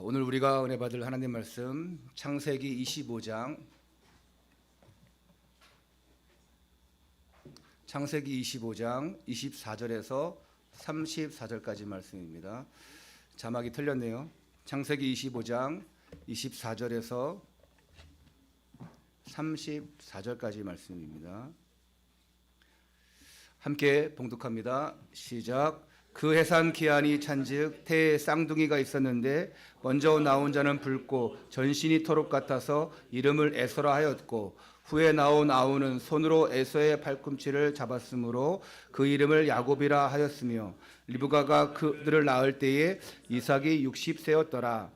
오늘 우리가 은혜 받을 하나님 말씀 창세기 25장 24절에서 34절까지 말씀입니다. 자막이 틀렸네요. 창세기 25장 24절에서 34절까지 말씀입니다. 함께 봉독합니다. 시작. 그 해산 기한이 찬즉 태에 쌍둥이가 있었는데 먼저 나온 자는 붉고 전신이 토록 같아서 이름을 에서라 하였고 후에 나온 아우는 손으로 에서의 팔꿈치를 잡았으므로 그 이름을 야곱이라 하였으며 리브가가 그들을 낳을 때에 이삭이 60세였더라.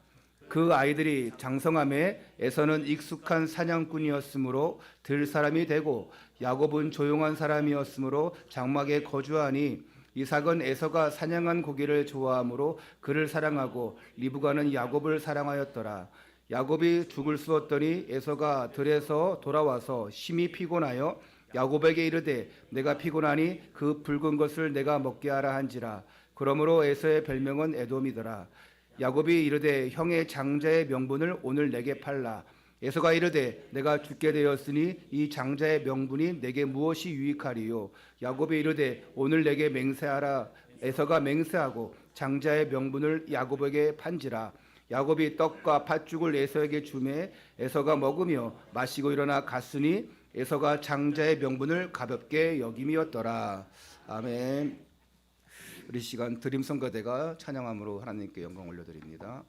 그 아이들이 장성함에 에서는 익숙한 사냥꾼이었으므로 들 사람이 되고 야곱은 조용한 사람이었으므로 장막에 거주하니 이삭은 에서가 사냥한 고기를 좋아하므로 그를 사랑하고 리브가는 야곱을 사랑하였더라. 야곱이 죽을 쑤었더니 에서가 들에서 돌아와서 심히 피곤하여 야곱에게 이르되 내가 피곤하니 그 붉은 것을 내가 먹게 하라 한지라. 그러므로 에서의 별명은 에돔이더라. 야곱이 이르되 형의 장자의 명분을 오늘 내게 팔라. 에서가 이르되 내가 죽게 되었으니 이 장자의 명분이 내게 무엇이 유익하리요. 야곱이 이르되 오늘 내게 맹세하라. 에서가 맹세하고 장자의 명분을 야곱에게 판지라. 야곱이 떡과 팥죽을 에서에게 주매 에서가 먹으며 마시고 일어나 갔으니 에서가 장자의 명분을 가볍게 여김이었더라. 아멘. 우리 시간 드림성가대가 찬양함으로 하나님께 영광 올려드립니다.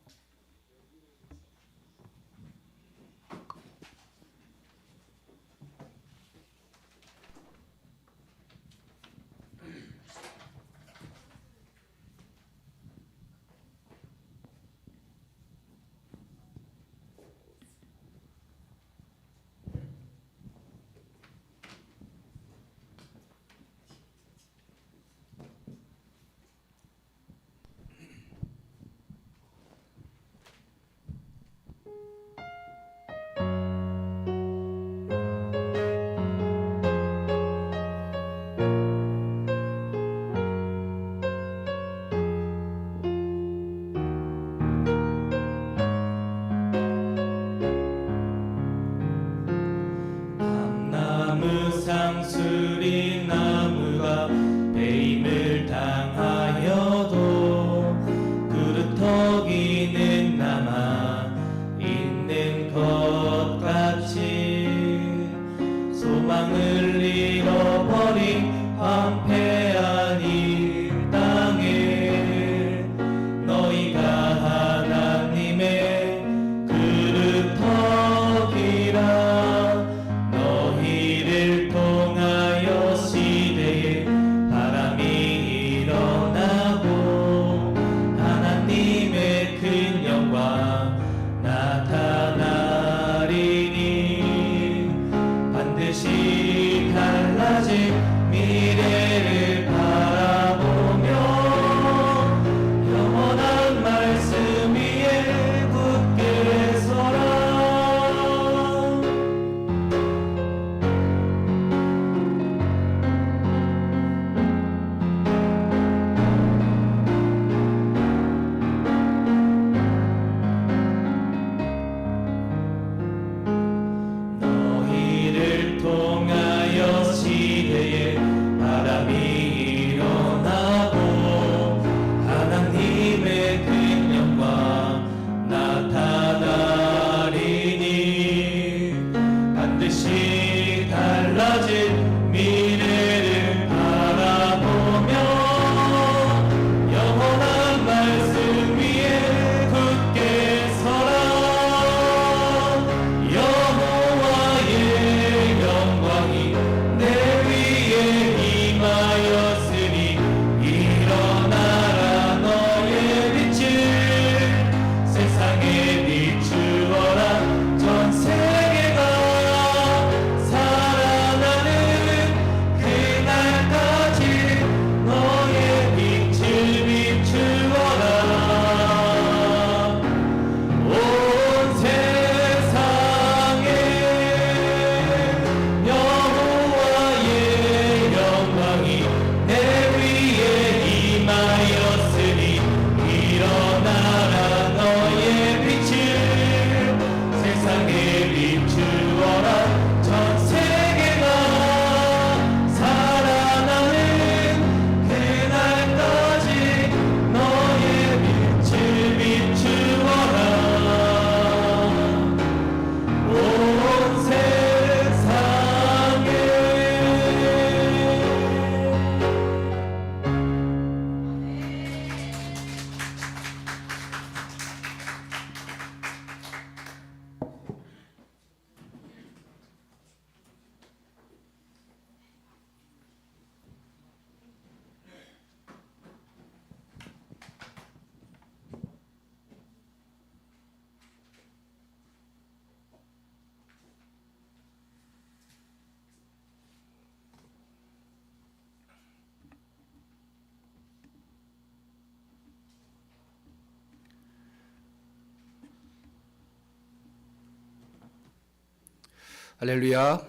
할렐루야.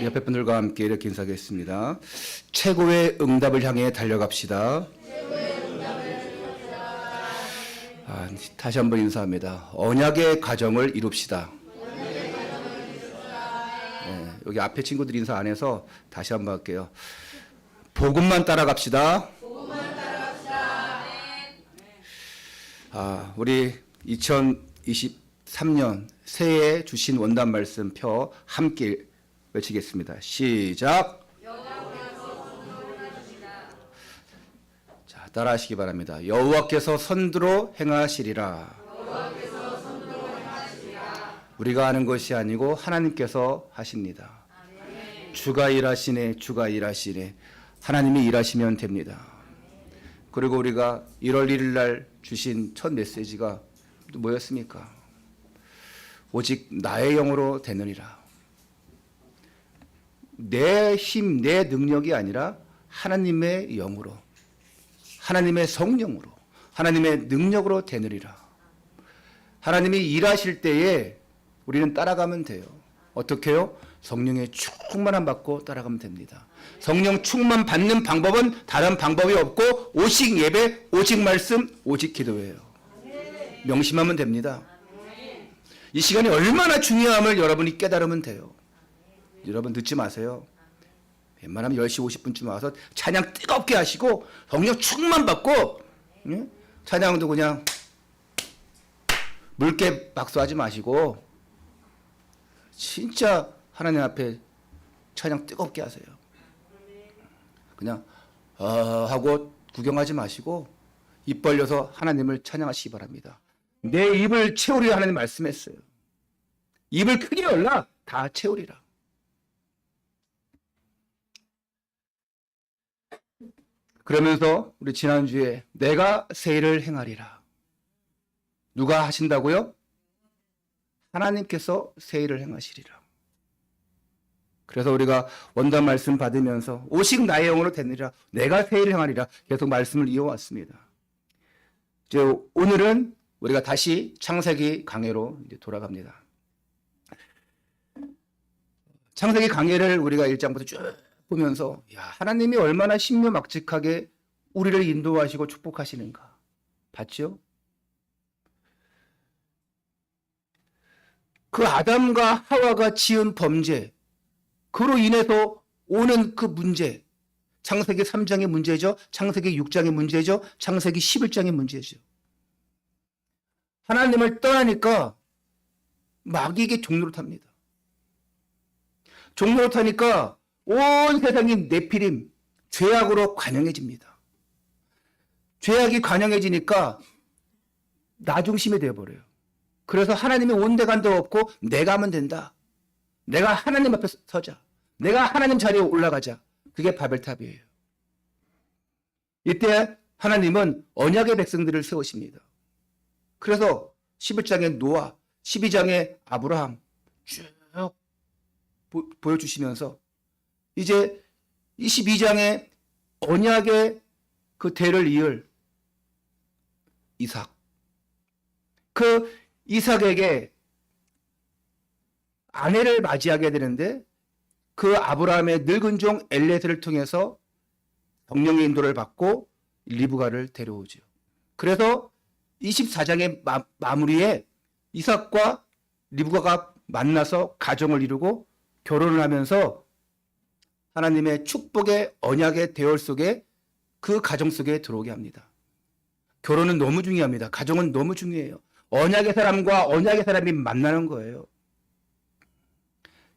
옆에 분들과 함께 이렇게 인사하겠습니다. 최고의 응답을 향해 달려갑시다. 다시 한번 인사합니다. 언약의 가정을 이룹시다. 네, 여기 앞에 친구들 인사 안 해서 다시 한번 할게요. 복음만 따라갑시다. 우리 2023년 새해에 주신 원단 말씀 표 함께 외치겠습니다. 시작. 자, 따라하시기 바랍니다. 여호와께서 선두로 행하시리라. 우리가 하는 것이 아니고 하나님께서 하십니다. 주가 일하시네, 주가 일하시네. 하나님이 일하시면 됩니다. 그리고 우리가 1월 1일 날 주신 첫 메시지가 뭐였습니까? 오직 나의 영으로 되느니라. 내 힘, 내 능력이 아니라 하나님의 영으로, 하나님의 성령으로, 하나님의 능력으로 되느니라. 하나님이 일하실 때에 우리는 따라가면 돼요. 어떻게 해요? 성령의 충만함 받고 따라가면 됩니다. 성령 충만 받는 방법은 다른 방법이 없고 오직 예배, 오직 말씀, 오직 기도예요. 명심하면 됩니다. 이 시간이 얼마나 중요함을 여러분이 깨달으면 돼요. 여러분 늦지 마세요. 웬만하면 10시 50분쯤 와서 찬양 뜨겁게 하시고 성령 충만 받고 찬양도 그냥 묽게 박수하지 마시고 진짜 하나님 앞에 찬양 뜨겁게 하세요. 그냥 하고 구경하지 마시고 입 벌려서 하나님을 찬양하시기 바랍니다. 내 입을 채우리라 하나님 말씀했어요. 입을 크게 열라 다 채우리라. 그러면서 우리 지난주에 내가 새일을 행하리라. 누가 하신다고요? 하나님께서 새일을 행하시리라. 그래서 우리가 원단 말씀 받으면서 오직 나의 영으로 되느니라. 내가 새일을 행하리라. 계속 말씀을 이어왔습니다. 이제 오늘은 우리가 다시 창세기 강해로 이제 돌아갑니다. 창세기 강해를 우리가 1장부터 쭉 보면서 하나님이 얼마나 신묘막측하게 우리를 인도하시고 축복하시는가 봤죠? 그 아담과 하와가 지은 범죄, 그로 인해서 오는 그 문제, 창세기 3장의 문제죠. 창세기 6장의 문제죠. 창세기 11장의 문제죠. 하나님을 떠나니까 마귀에게 종로를 탑니다. 종로를 타니까 온 세상이 네피림, 죄악으로 관영해집니다. 죄악이 관영해지니까 나 중심이 되어버려요. 그래서 하나님이 온데간데 없고 내가 하면 된다. 내가 하나님 앞에 서자. 내가 하나님 자리에 올라가자. 그게 바벨탑이에요. 이때 하나님은 언약의 백성들을 세우십니다. 그래서 11장의 노아, 12장의 아브라함 쭉 보여주시면서 이제 22장의 언약의 그 대를 이을 이삭. 그 이삭에게 아내를 맞이하게 되는데 그 아브라함의 늙은 종 엘레세를 통해서 성령의 인도를 받고 리브가를 데려오죠. 그래서 24장의 마무리에 이삭과 리브가가 만나서 가정을 이루고 결혼을 하면서 하나님의 축복의 언약의 대열 속에 그 가정 속에 들어오게 합니다. 결혼은 너무 중요합니다. 가정은 너무 중요해요. 언약의 사람과 언약의 사람이 만나는 거예요.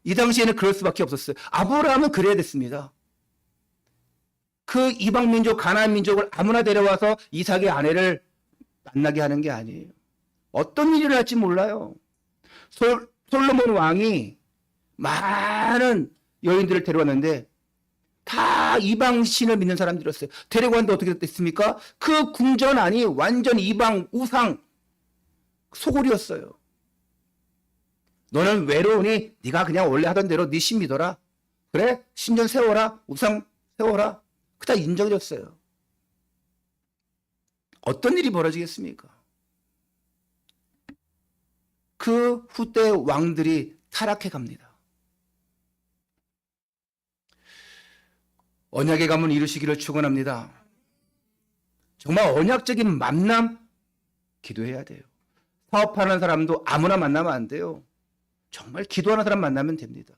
이 당시에는 그럴 수밖에 없었어요. 아브라함은 그래야 됐습니다. 그 이방민족 가나안 민족을 아무나 데려와서 이삭의 아내를 만나게 하는 게 아니에요. 어떤 일을 할지 몰라요. 솔로몬 왕이 많은 여인들을 데려왔는데 다 이방 신을 믿는 사람들이었어요. 데려왔는데 어떻게 됐습니까? 그 궁전 안이 완전 이방 우상 소굴이었어요. 너는 외로우니 네가 그냥 원래 하던 대로 네 신 믿어라. 그래? 신전 세워라. 우상 세워라. 그다 인정해줬어요. 어떤 일이 벌어지겠습니까? 그 후대 왕들이 타락해 갑니다. 언약의 가문 이루시기를 축원합니다. 정말 언약적인 만남 기도해야 돼요. 사업하는 사람도 아무나 만나면 안 돼요. 정말 기도하는 사람 만나면 됩니다.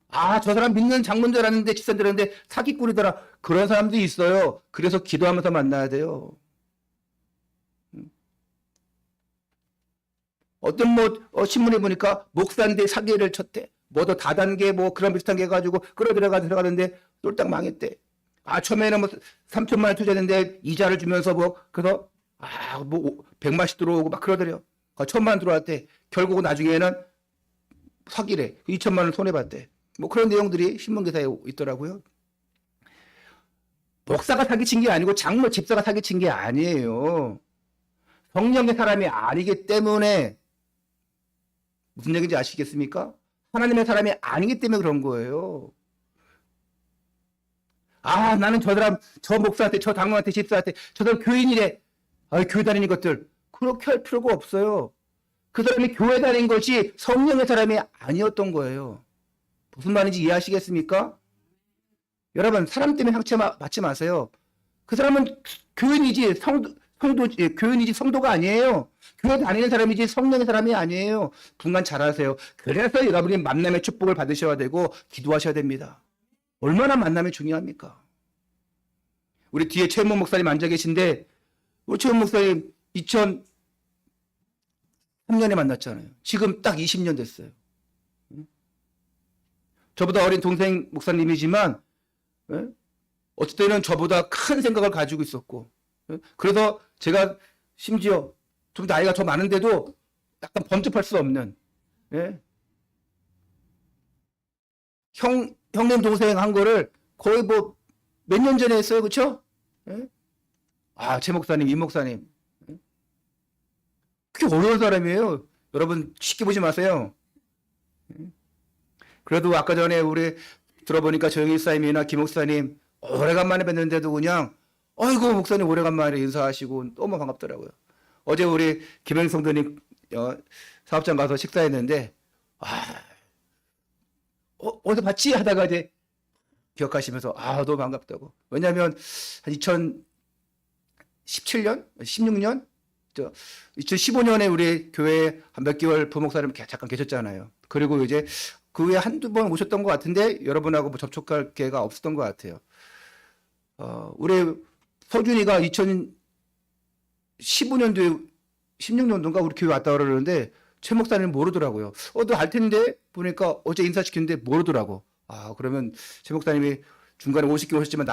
아, 저 사람 믿는 장로인 줄 알았는데 집사들인데 사기꾼이더라. 그런 사람도 있어요. 그래서 기도하면서 만나야 돼요. 어떤 신문에 보니까 목사인데 사기를 쳤대. 뭐도 다단계 그런 비슷한 게 해가지고 들어가는데 쫄딱 망했대. 아, 처음에는 3천만 원 투자했는데 이자를 주면서 그래서 100만씩 들어오고 막 그러더래요. 1,000만 원 들어왔대. 결국 나중에는 사기래. 2천만 원 손해봤대. 그런 내용들이 신문 기사에 있더라고요. 목사가 사기친 게 아니고 장로 집사가 사기친 게 아니에요. 성령의 사람이 아니기 때문에 무슨 얘기인지 아시겠습니까? 하나님의 사람이 아니기 때문에 그런 거예요. 아, 나는 저 사람, 저 목사한테, 저 장로한테, 집사한테, 저 사람 교인이래. 교회 다니는 것들. 그렇게 할 필요가 없어요. 그 사람이 교회 다닌 것이 성령의 사람이 아니었던 거예요. 무슨 말인지 이해하시겠습니까? 여러분, 사람 때문에 상처 받지 마세요. 그 사람은 교인이지, 교인이지 성도가 아니에요. 교회 다니는 사람이지 성령의 사람이 아니에요. 분간 잘하세요. 그래서 여러분이 만남의 축복을 받으셔야 되고 기도하셔야 됩니다. 얼마나 만남이 중요합니까? 우리 뒤에 최은목 목사님 앉아 계신데 우리 최은목 목사님 2003년에 만났잖아요. 지금 딱 20년 됐어요. 저보다 어린 동생 목사님이지만 어쩔 때는 저보다 큰 생각을 가지고 있었고 그래서 제가 심지어 좀 나이가 더 많은데도 약간 범접할 수 없는 형님 동생 한 거를 거의 몇 년 전에 했어요. 그렇죠? 최 목사님, 임 목사님 그게 어려운 사람이에요. 여러분 쉽게 보지 마세요. 그래도 아까 전에 우리 들어보니까 조영일 사님이나 김 목사님 오래간만에 뵀는데도 그냥 아이고 목사님 오래간만에 인사하시고 너무 반갑더라고요. 어제 우리 김영 성도님 사업장 가서 식사했는데 어디서 봤지? 하다가 이제 기억하시면서 너무 반갑다고. 왜냐하면 한 2017년? 16년? 2015년에 우리 교회에 한 몇 개월 부목사님 잠깐 계셨잖아요. 그리고 이제 그 후에 한두 번 오셨던 것 같은데 여러분하고 접촉할 기회가 없었던 것 같아요. 우리 서준이가 2015년도에 16년도인가 우리 교회 왔다 그러는데 최 목사님 모르더라고요. 너 알 텐데 보니까 어제 인사시켰는데 모르더라고. 그러면 최 목사님이 중간에 50개 오셨지만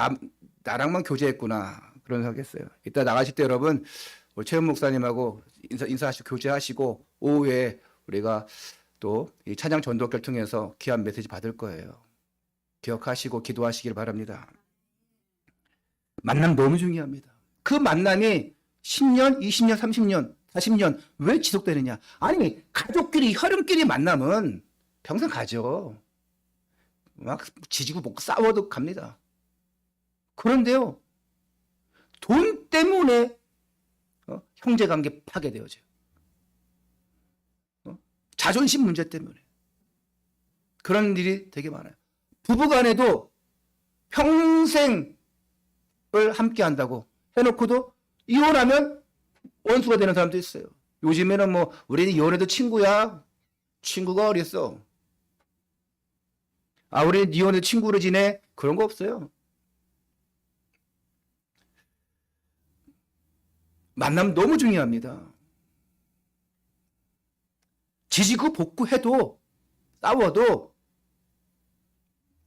나랑만 교제했구나 그런 생각했어요. 이따 나가실 때 여러분 우리 최 목사님하고 인사하시고 교제하시고 오후에 우리가 또 이 찬양 전도학교를 통해서 귀한 메시지 받을 거예요. 기억하시고 기도하시길 바랍니다. 만남 너무 중요합니다. 그 만남이 10년, 20년, 30년, 40년 왜 지속되느냐? 아니 가족끼리 혈연끼리 만남은 평생 가죠. 막 지지고 먹고 싸워도 갑니다. 그런데요. 돈 때문에 형제관계 파괴되어져요. 자존심 문제 때문에. 그런 일이 되게 많아요. 부부간에도 평생을 함께 한다고 해놓고도 이혼하면 원수가 되는 사람도 있어요. 요즘에는 우리는 이혼해도 친구야. 친구가 어딨어. 우리는 이혼해도 친구로 지내. 그런 거 없어요. 만남 너무 중요합니다. 지지고 볶고해도 싸워도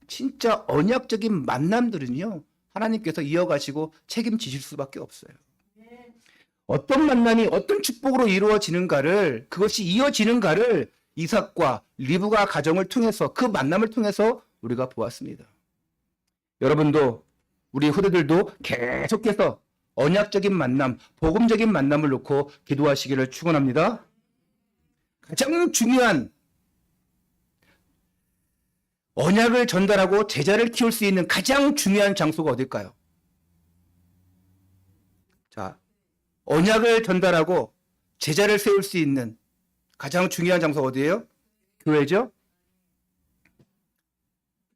진짜 언약적인 만남들은요. 하나님께서 이어가시고 책임지실 수밖에 없어요. 어떤 만남이 어떤 축복으로 이루어지는가를 그것이 이어지는가를 이삭과 리브가 가정을 통해서 그 만남을 통해서 우리가 보았습니다. 여러분도 우리 후대들도 계속해서 언약적인 만남, 복음적인 만남을 놓고 기도하시기를 축원합니다. 가장 중요한 언약을 전달하고 제자를 키울 수 있는 가장 중요한 장소가 어딜까요? 자, 언약을 전달하고 제자를 세울 수 있는 가장 중요한 장소가 어디예요? 교회죠?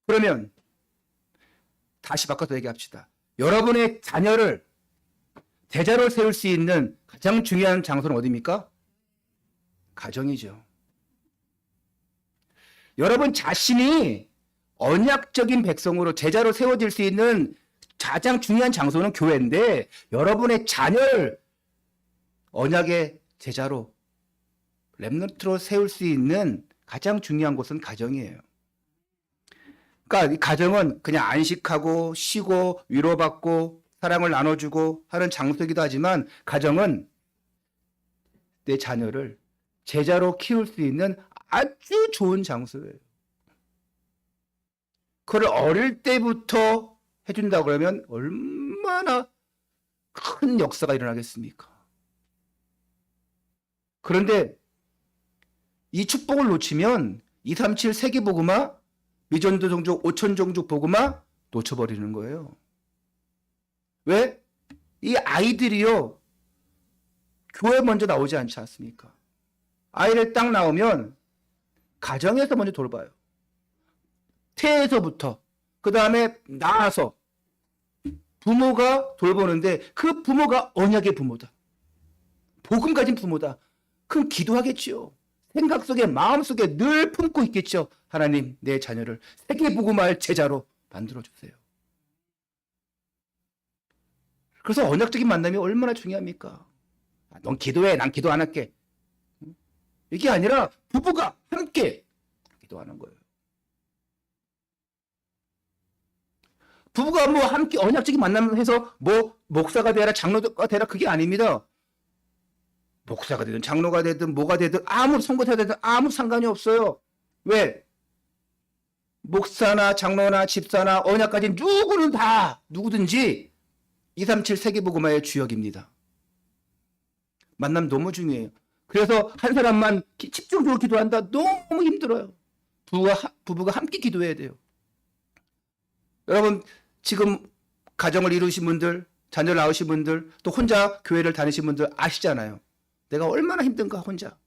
그러면 다시 바꿔서 얘기합시다. 여러분의 자녀를 제자로 세울 수 있는 가장 중요한 장소는 어디입니까? 가정이죠. 여러분 자신이 언약적인 백성으로 제자로 세워질 수 있는 가장 중요한 장소는 교회인데, 여러분의 자녀를 언약의 제자로, 렘넌트로 세울 수 있는 가장 중요한 곳은 가정이에요. 그러니까 이 가정은 그냥 안식하고 쉬고 위로받고 사랑을 나눠주고 하는 장소이기도 하지만, 가정은 내 자녀를 제자로 키울 수 있는 아주 좋은 장소예요. 그걸 어릴 때부터 해준다 그러면 얼마나 큰 역사가 일어나겠습니까? 그런데 이 축복을 놓치면 237 세계복음화, 미전도 종족 5천 종족 복음화 놓쳐버리는 거예요. 왜? 이 아이들이요, 교회 먼저 나오지 않지 않습니까? 아이를 딱 나오면 가정에서 먼저 돌봐요. 태에서부터. 그 다음에 낳아서 부모가 돌보는데, 그 부모가 언약의 부모다. 복음 가진 부모다. 그럼 기도하겠지요. 생각 속에, 마음 속에 늘 품고 있겠죠. 하나님, 내 자녀를 세계복음화의 제자로 만들어주세요. 그래서 언약적인 만남이 얼마나 중요합니까? 넌 기도해, 난 기도 안 할게. 이게 아니라 부부가 함께 기도하는 거예요. 부부가 뭐 함께 언약적인 만남을 해서 뭐 목사가 되라 장로가 되라 그게 아닙니다. 목사가 되든 장로가 되든 뭐가 되든 아무 선거사가 되든 아무 상관이 없어요. 왜? 목사나 장로나 집사나 언약 가진 누구는 다 누구든지 237 세계복음화의 주역입니다. 만남 너무 중요해요. 그래서 한 사람만 집중적으로 기도한다? 너무 힘들어요. 부부가 함께 기도해야 돼요. 여러분 지금 가정을 이루신 분들, 자녀를 낳으신 분들, 또 혼자 교회를 다니신 분들 아시잖아요. 내가 얼마나 힘든가 혼자.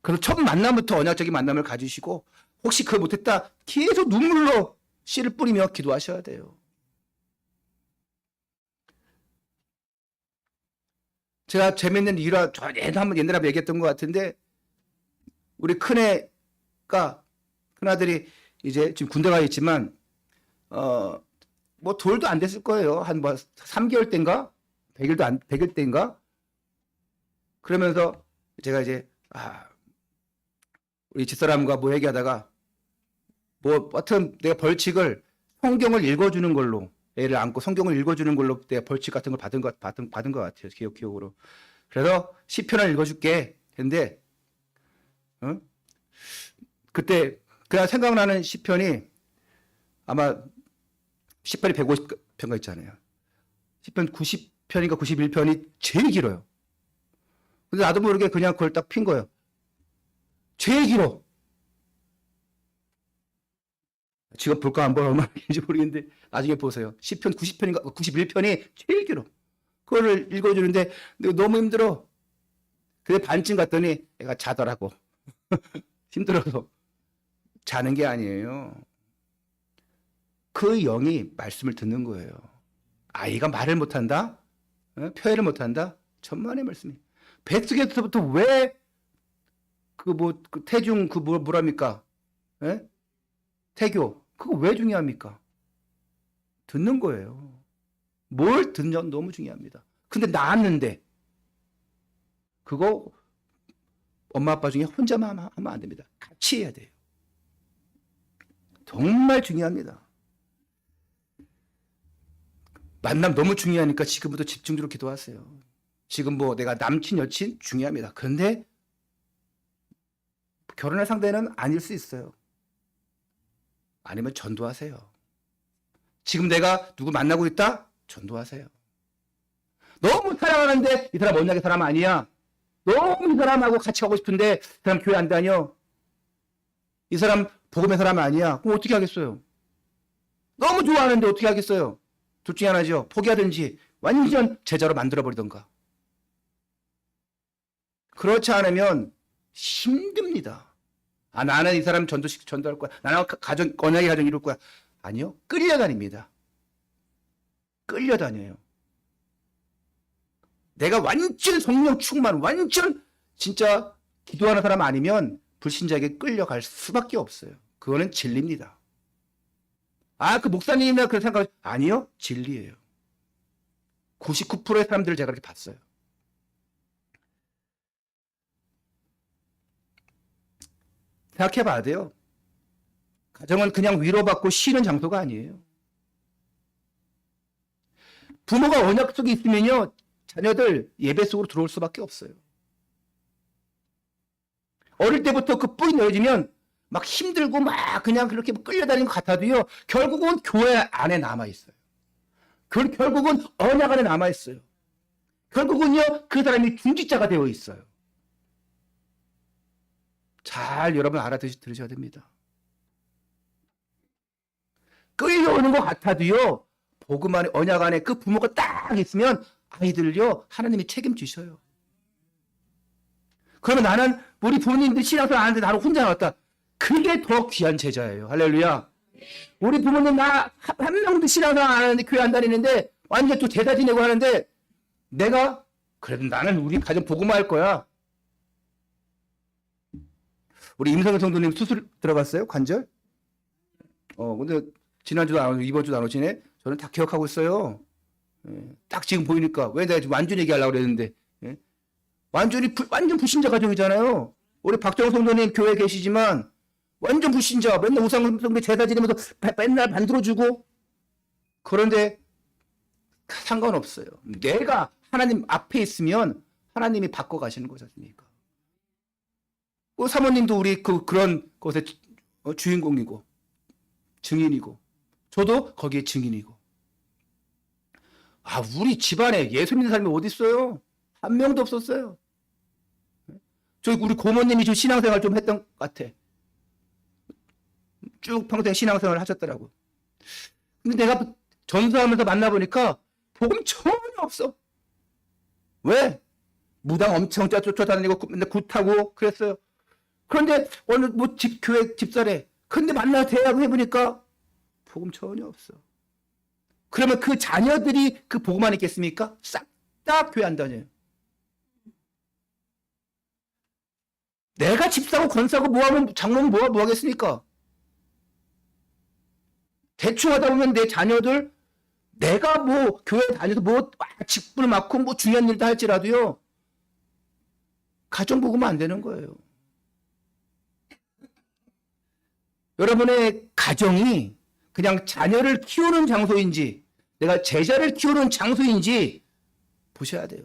그래서 첫 만남부터 언약적인 만남을 가지시고, 혹시 그걸 못했다 계속 눈물로 씨를 뿌리며 기도하셔야 돼요. 제가 재밌는 일화, 옛날에 한번 얘기했던 것 같은데, 우리 큰아들이 이제 지금 군대 가 있지만, 뭐 돌도 안 됐을 거예요. 한 뭐 3개월 때인가? 100일 때인가? 그러면서 제가 이제, 우리 집사람과 뭐 얘기하다가, 뭐, 하여튼 내가 벌칙을 성경을 읽어주는 걸로, 애를 안고 성경을 읽어주는 걸로 내가 벌칙 같은 걸 받은 것 같아요. 기억으로. 그래서 시편을 읽어줄게 했는데, 그때 그냥 생각나는 시편이 아마 시편이 150편가 있잖아요. 시편 90편인가 91편이 제일 길어요. 근데 나도 모르게 그냥 그걸 딱 핀 거예요. 제일 길어. 지금 볼까 안 볼까 얼마나 긴지 모르겠는데 나중에 보세요. 시편 90편인가 91편이 제일 길어. 그거를 읽어주는데 너무 힘들어. 근데 반쯤 갔더니 애가 자더라고. 힘들어서. 자는 게 아니에요. 그 영이 말씀을 듣는 거예요. 아이가 말을 못한다? 표현을 못한다? 천만의 말씀이. 뱃속에서부터 왜 태중 뭐랍니까? 예? 태교. 그거 왜 중요합니까? 듣는 거예요. 뭘 듣냐 너무 중요합니다. 근데 낳았는데 그거 엄마 아빠 중에 혼자만 하면 안 됩니다. 같이 해야 돼요. 정말 중요합니다. 만남 너무 중요하니까 지금부터 집중적으로 기도하세요. 지금 뭐 내가 남친 여친 중요합니다. 그런데 결혼할 상대는 아닐 수 있어요. 아니면 전도하세요. 지금 내가 누구 만나고 있다? 전도하세요. 너무 사랑하는데 이 사람 언약의 사람 아니야. 너무 이 사람하고 같이 가고 싶은데 이 사람 교회 안 다녀. 이 사람 복음의 사람 아니야. 그럼 어떻게 하겠어요? 너무 좋아하는데 어떻게 하겠어요? 둘 중에 하나죠. 포기하든지 완전 제자로 만들어버리던가. 그렇지 않으면 힘듭니다. 나는 이 사람 전도할 거야. 나는 언약의 가정 이룰 거야. 아니요. 끌려다닙니다. 끌려다녀요. 내가 완전 성령 충만, 완전 진짜 기도하는 사람 아니면 불신자에게 끌려갈 수밖에 없어요. 그거는 진리입니다. 그 목사님이나 그런 생각, 아니요. 진리예요. 99%의 사람들을 제가 그렇게 봤어요. 생각해 봐야 돼요. 가정은 그냥 위로받고 쉬는 장소가 아니에요. 부모가 언약 속에 있으면요, 자녀들 예배 속으로 들어올 수밖에 없어요. 어릴 때부터 그 뿌리 내려지면 막 힘들고 막 그냥 그렇게 끌려다니는 것 같아도요, 결국은 교회 안에 남아있어요. 결국은 언약 안에 남아있어요. 결국은요, 그 사람이 중직자가 되어 있어요. 잘 여러분 알아들으셔야 됩니다. 끌려오는 것 같아도요, 복음 안에, 언약 안에 그 부모가 딱 있으면 아이들을요, 하나님이 책임지셔요. 그러면 나는, 우리 부모님들이 신앙생활 안 하는데 나는 혼자 나왔다. 그게 더 귀한 제자예요. 할렐루야. 우리 부모님 한 명도 신앙생활 안 하는데 교회 안 다니는데 완전 또 제사 지내고 하는데 내가, 그래도 나는 우리 가정 복음화 할 거야. 우리 임성현 성도님 수술 들어갔어요? 관절? 근데 지난주도 안 오고 이번 주도 안 오시네? 저는 다 기억하고 있어요. 딱 지금 보이니까. 왜 내가 지금 완전 얘기하려고 그랬는데. 완전 불신자 가정이잖아요. 우리 박정호 성도님 교회에 계시지만 완전 불신자. 맨날 우상숭배 제사 지내면서 맨날 만들어주고. 그런데 상관없어요. 내가 하나님 앞에 있으면 하나님이 바꿔 가시는 거지 않습니까? 사모님도 우리 그런 것의 주인공이고 증인이고 저도 거기에 증인이고. 우리 집안에 예수 믿는 사람이 어디 있어요? 한 명도 없었어요. 우리 고모님이 좀 신앙생활 좀 했던 것 같아. 쭉 평생 신앙생활을 하셨더라고. 근데 내가 전수하면서 만나보니까 복음 전혀 없어. 왜? 무당 엄청 쫓아다니고 맨날 굿하고 그랬어요. 그런데 어느 교회 집사래. 근데 만나 대화를 해보니까 복음 전혀 없어. 그러면 그 자녀들이 그 복음 안에 있겠습니까? 싹 다 교회 안 다녀요. 내가 집사고 권사고 뭐하면 장로는 뭐 하겠습니까? 대충 하다 보면 내 자녀들 내가 교회 다녀서 직분을 맡고 중요한 일도 할지라도요, 가정 복음은 안 되는 거예요. 여러분의 가정이 그냥 자녀를 키우는 장소인지 내가 제자를 키우는 장소인지 보셔야 돼요.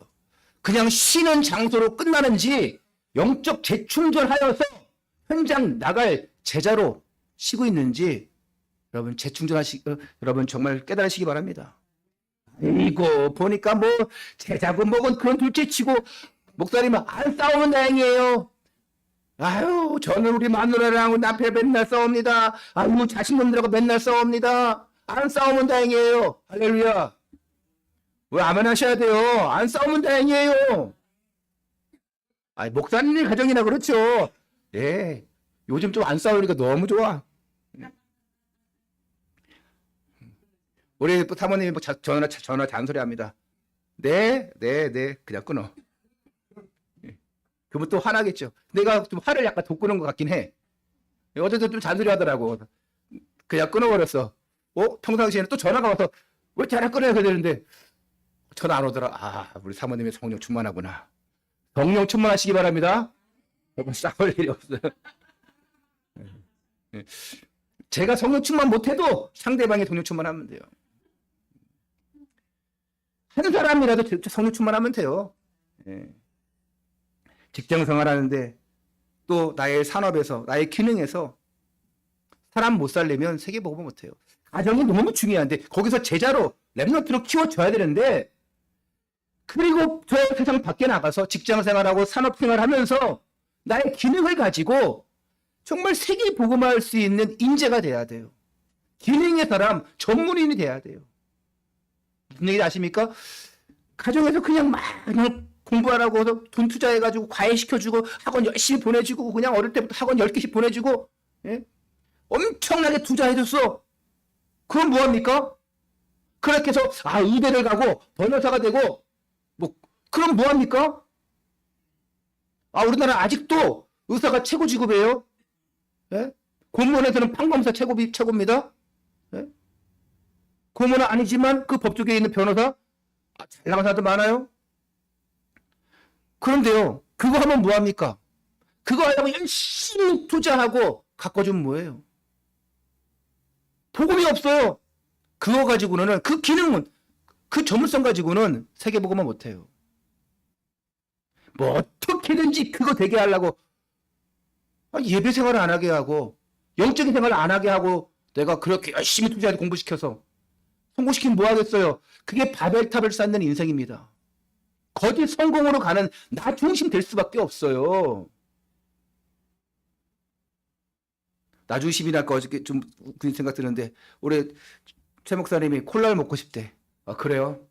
그냥 쉬는 장소로 끝나는지 영적 재충전하여서 현장 나갈 제자로 쉬고 있는지 여러분 여러분 정말 깨달으시기 바랍니다. 이거 보니까 제자고 뭐건 그건 둘째치고 목사님은 안 싸우면 다행이에요. 저는 우리 마누라랑 남편 맨날 싸웁니다. 자식놈들하고 맨날 싸웁니다. 안 싸우면 다행이에요. 할렐루야. 왜 아멘 하셔야 돼요? 안 싸우면 다행이에요. 목사님의 가정이나 그렇죠. 예. 요즘 좀 안 싸우니까 너무 좋아. 우리 사모님이 전화 잔소리 합니다. 네. 그냥 끊어. 그러면 또 화나겠죠. 내가 좀 화를 약간 돋구는 것 같긴 해. 어제도 좀 잔소리 하더라고. 그냥 끊어버렸어. 평상시에는 또 전화가 와서 왜 전화 끊어야 되는데 전화 안 오더라. 우리 사모님의 성령 충만하구나. 성령 충만하시기 바랍니다. 여러분 싸울 일이 없어요. 제가 성령 충만 못해도 상대방이 성령 충만하면 돼요. 한 사람이라도 성령 충만하면 돼요. 직장 생활하는데 또 나의 산업에서 나의 기능에서 사람 못 살려면 세계복음을 못해요. 가정이 너무 중요한데 거기서 제자로 렘넌트로 키워줘야 되는데, 그리고 저 세상 밖에 나가서 직장 생활하고 산업 생활하면서 나의 기능을 가지고 정말 세계복음화할 수 있는 인재가 돼야 돼요. 기능의 사람, 전문인이 돼야 돼요. 무슨 얘기 아십니까? 가정에서 그냥 공부하라고 해서 돈 투자해가지고 과외시켜주고 학원 열심히 보내주고 그냥 어릴 때부터 학원 10개씩 보내주고 엄청나게 투자해줬어. 그럼 뭐합니까? 그렇게 해서 의대를 가고 변호사가 되고 그럼 뭐합니까? 우리나라 아직도 의사가 최고 직업이에요. 예? 공무원에서는 판검사 최고입니다. 예? 공무원은 아니지만 그 법조계에 있는 변호사 잘 나가는 사람도 많아요. 그런데요, 그거 하면 뭐합니까? 그거 하려고 열심히 투자하고 가꿔주면 뭐예요? 복음이 없어요. 그거 가지고는, 그 기능은, 그 전문성 가지고는 세계복음은 못해요. 뭐 어떻게든지 그거 되게 하려고 예배 생활을 안 하게 하고 영적인 생활을 안 하게 하고 내가 그렇게 열심히 투자해서 공부시켜서 성공시키면 뭐 하겠어요? 그게 바벨탑을 쌓는 인생입니다. 거짓 성공으로 가는 나 중심 될 수밖에 없어요. 나 중심이랄까 어저께 좀 그런 생각 드는데 올해 최 목사님이 콜라를 먹고 싶대. 그래요?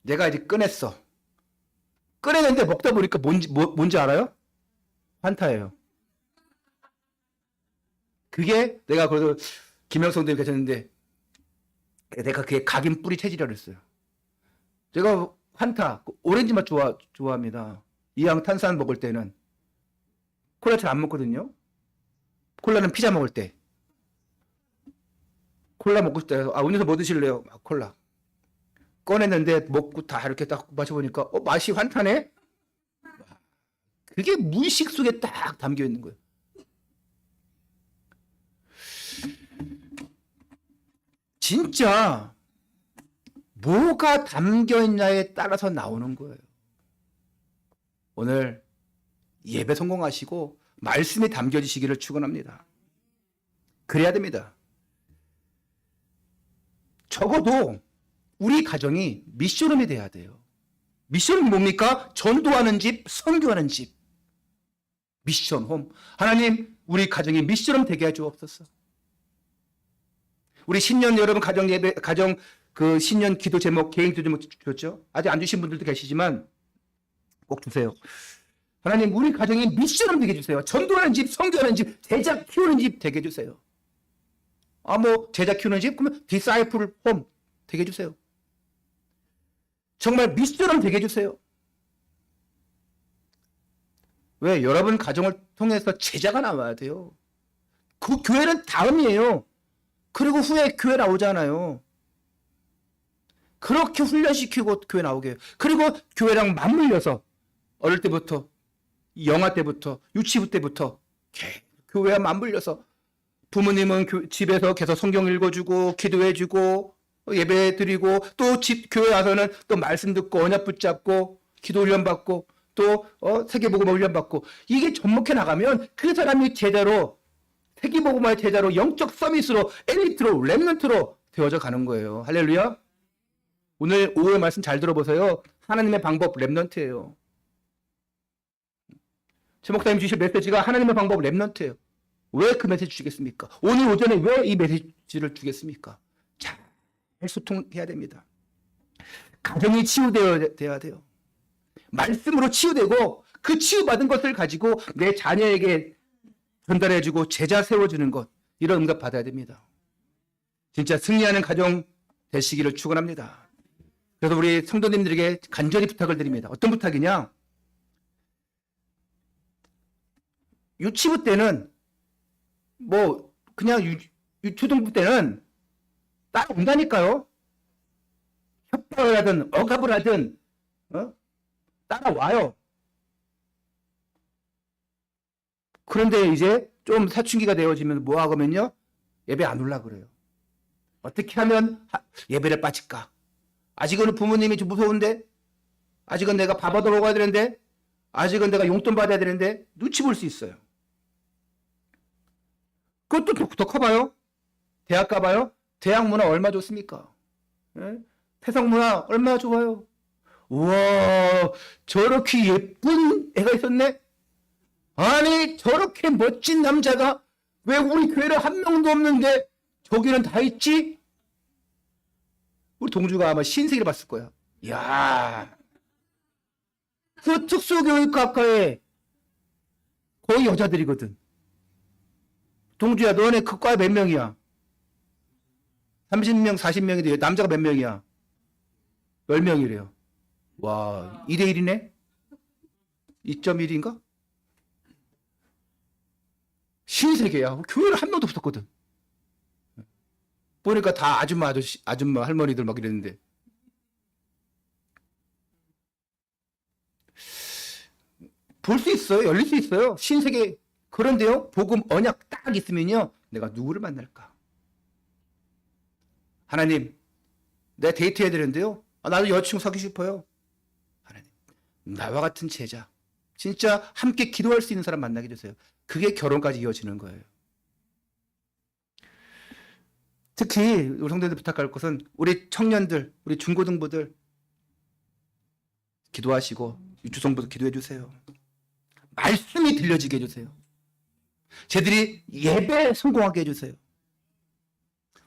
내가 이제 꺼냈어. 꺼내는데 먹다 보니까 뭔지 알아요? 환타예요. 그게 내가 그래도 김영성 대님 계셨는데 내가 그게 각인 뿌리 체질이라고 했어요. 제가 환타, 오렌지 맛 좋아합니다. 이왕 탄산 먹을 때는 콜라 잘 안 먹거든요. 콜라는 피자 먹을 때. 콜라 먹고 싶다 해서 음료수 뭐 드실래요? 콜라. 꺼냈는데 먹고 다 이렇게 딱 마셔보니까 맛이 환타네? 그게 무의식 속에 딱 담겨 있는 거예요. 진짜 뭐가 담겨 있냐에 따라서 나오는 거예요. 오늘 예배 성공하시고 말씀이 담겨지시기를 축원합니다. 그래야 됩니다. 적어도 우리 가정이 미션홈이 돼야 돼요. 미션홈이 뭡니까? 전도하는 집, 선교하는 집. 미션홈. 하나님, 우리 가정이 미션홈 되게 해 주옵소서. 우리 신년 여러분 가정 예배, 그 신년 기도 제목, 개인 기도 제목 줬죠? 아직 안 주신 분들도 계시지만 꼭 주세요. 하나님, 우리 가정이 미션홈 되게 해주세요. 전도하는 집, 선교하는 집, 제자 키우는 집 되게 해주세요. 제자 키우는 집? 그러면 디사이플 홈 되게 해주세요. 정말 미션홈 되게 해주세요. 왜? 여러분 가정을 통해서 제자가 나와야 돼요. 그 교회는 다음이에요. 그리고 후에 교회 나오잖아요. 그렇게 훈련시키고 교회 나오게 해요. 그리고 교회랑 맞물려서 어릴 때부터, 영아 때부터, 유치부 때부터 교회와 맞물려서 부모님은 집에서 계속 성경 읽어주고 기도해주고 예배 드리고 또 교회 와서는 또 말씀 듣고 언약 붙잡고 기도 훈련 받고 또 세계복음 훈련 받고 이게 접목해 나가면 그 사람이 제자로 세계복음화의 제자로 영적 서밋으로 엘리트로 렘넌트로 되어져 가는 거예요. 할렐루야. 오늘 오후의 말씀 잘 들어보세요. 하나님의 방법 렘넌트예요. 최 목사님 주실 메시지가 하나님의 방법 렘넌트예요. 왜 그 메시지 주겠습니까? 오늘 오전에 왜 이 메시지를 주겠습니까? 잘 소통해야 됩니다. 가정이 치유되어야 돼요. 말씀으로 치유되고 그 치유받은 것을 가지고 내 자녀에게 전달해주고 제자 세워주는 것, 이런 응답 받아야 됩니다. 진짜 승리하는 가정 되시기를 축원합니다. 그래서 우리 성도님들에게 간절히 부탁을 드립니다. 어떤 부탁이냐? 유치부 때는 그냥 초등부 때는 따라온다니까요. 협박을 하든 억압을 하든 따라와요. 그런데 이제 좀 사춘기가 되어지면 뭐 하면요? 예배 안 올라 그래요. 어떻게 하면 예배를 빠질까? 아직은 부모님이 좀 무서운데, 아직은 내가 밥 얻어 먹어야 되는데, 아직은 내가 용돈 받아야 되는데 눈치 볼 수 있어요. 그것도 더 커봐요. 대학 가봐요. 대학 문화 얼마 좋습니까? 예? 태성 문화 얼마나 좋아요. 우와, 저렇게 예쁜 애가 있었네. 아니, 저렇게 멋진 남자가 왜 우리 교회를 한 명도 없는데 저기는 다 있지? 우리 동주가 아마 신세계를 봤을 거야. 이야, 그 특수교육학과에 거의 여자들이거든. 동주야, 너네 그 과에 몇 명이야? 30명, 40명인데 남자가 몇 명이야? 10명이래요. 와, 2대 1이네? 2.1인가? 신세계야. 교회를 한 명도 없었거든. 보니까 다 아줌마, 아저씨, 아줌마, 할머니들 막 이랬는데. 볼 수 있어요. 열릴 수 있어요. 신세계. 그런데요, 복음 언약 딱 있으면요, 내가 누구를 만날까? 하나님, 내가 데이트해야 되는데요. 나도 여자친구 사귀고 싶어요. 하나님, 나와 같은 제자, 진짜 함께 기도할 수 있는 사람 만나게 해주세요. 그게 결혼까지 이어지는 거예요. 특히 우리 성도들 부탁할 것은 우리 청년들, 우리 중고등부들 기도하시고 유초성부도 기도해 주세요. 말씀이 들려지게 해주세요. 쟤들이 예배 성공하게 해주세요.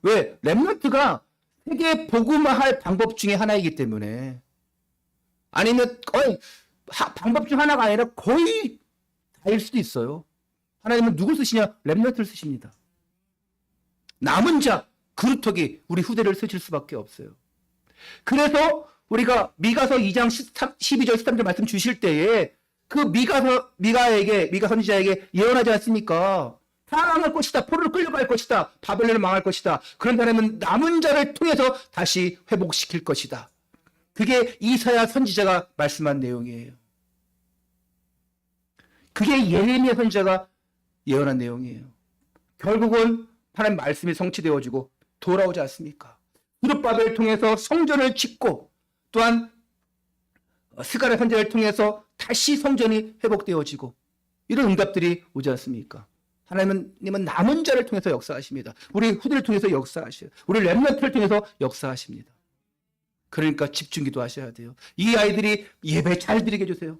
왜? 렘넌트가 세계 복음화할 방법 중에 하나이기 때문에, 아니면 거의 방법 중 하나가 아니라 거의 다일 수도 있어요. 하나님은 누굴 쓰시냐? 렘넌트를 쓰십니다. 남은 자, 그루터기 우리 후대를 쓰실 수밖에 없어요. 그래서 우리가 미가서 2장 12절 13절 말씀 주실 때에 그 미가 선지자에게 예언하지 않습니까? 사망할 것이다. 포로로 끌려갈 것이다. 바벨론을 망할 것이다. 그런 사람은 남은 자를 통해서 다시 회복시킬 것이다. 그게 이사야 선지자가 말씀한 내용이에요. 그게 예레미야 선지자가 예언한 내용이에요. 결국은 하나님 말씀이 성취되어지고 돌아오지 않습니까? 스룹바벨을 통해서 성전을 짓고, 또한 스가랴 선지자를 통해서 다시 성전이 회복되어지고, 이런 응답들이 오지 않습니까? 하나님은 남은 자를 통해서 역사하십니다. 우리 후대를 통해서 역사하셔요. 우리 렘넌트를 통해서 역사하십니다. 그러니까 집중기도 하셔야 돼요. 이 아이들이 예배 잘 드리게 해주세요.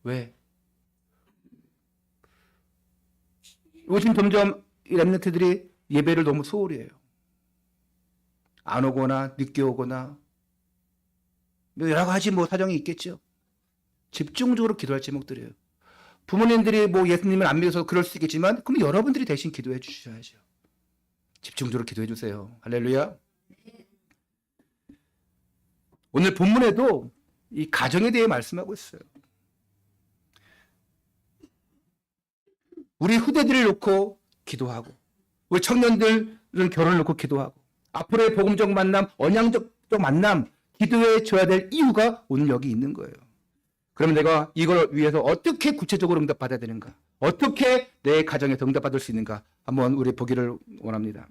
왜? 요즘 점점 이 렘넌트들이 예배를 너무 소홀히 해요. 안 오거나 늦게 오거나 여러 가지 사정이 있겠죠. 집중적으로 기도할 제목들이에요. 부모님들이 예수님을 안 믿어서 그럴 수 있겠지만, 그럼 여러분들이 대신 기도해 주셔야죠. 집중적으로 기도해 주세요. 할렐루야. 오늘 본문에도 이 가정에 대해 말씀하고 있어요. 우리 후대들을 놓고 기도하고, 우리 청년들은 결혼을 놓고 기도하고, 앞으로의 복음적 만남, 언양적 만남, 기도해 줘야 될 이유가 오늘 여기 있는 거예요. 그러면 내가 이걸 위해서 어떻게 구체적으로 응답받아야 되는가? 어떻게 내 가정에서 응답받을 수 있는가? 한번 우리 보기를 원합니다.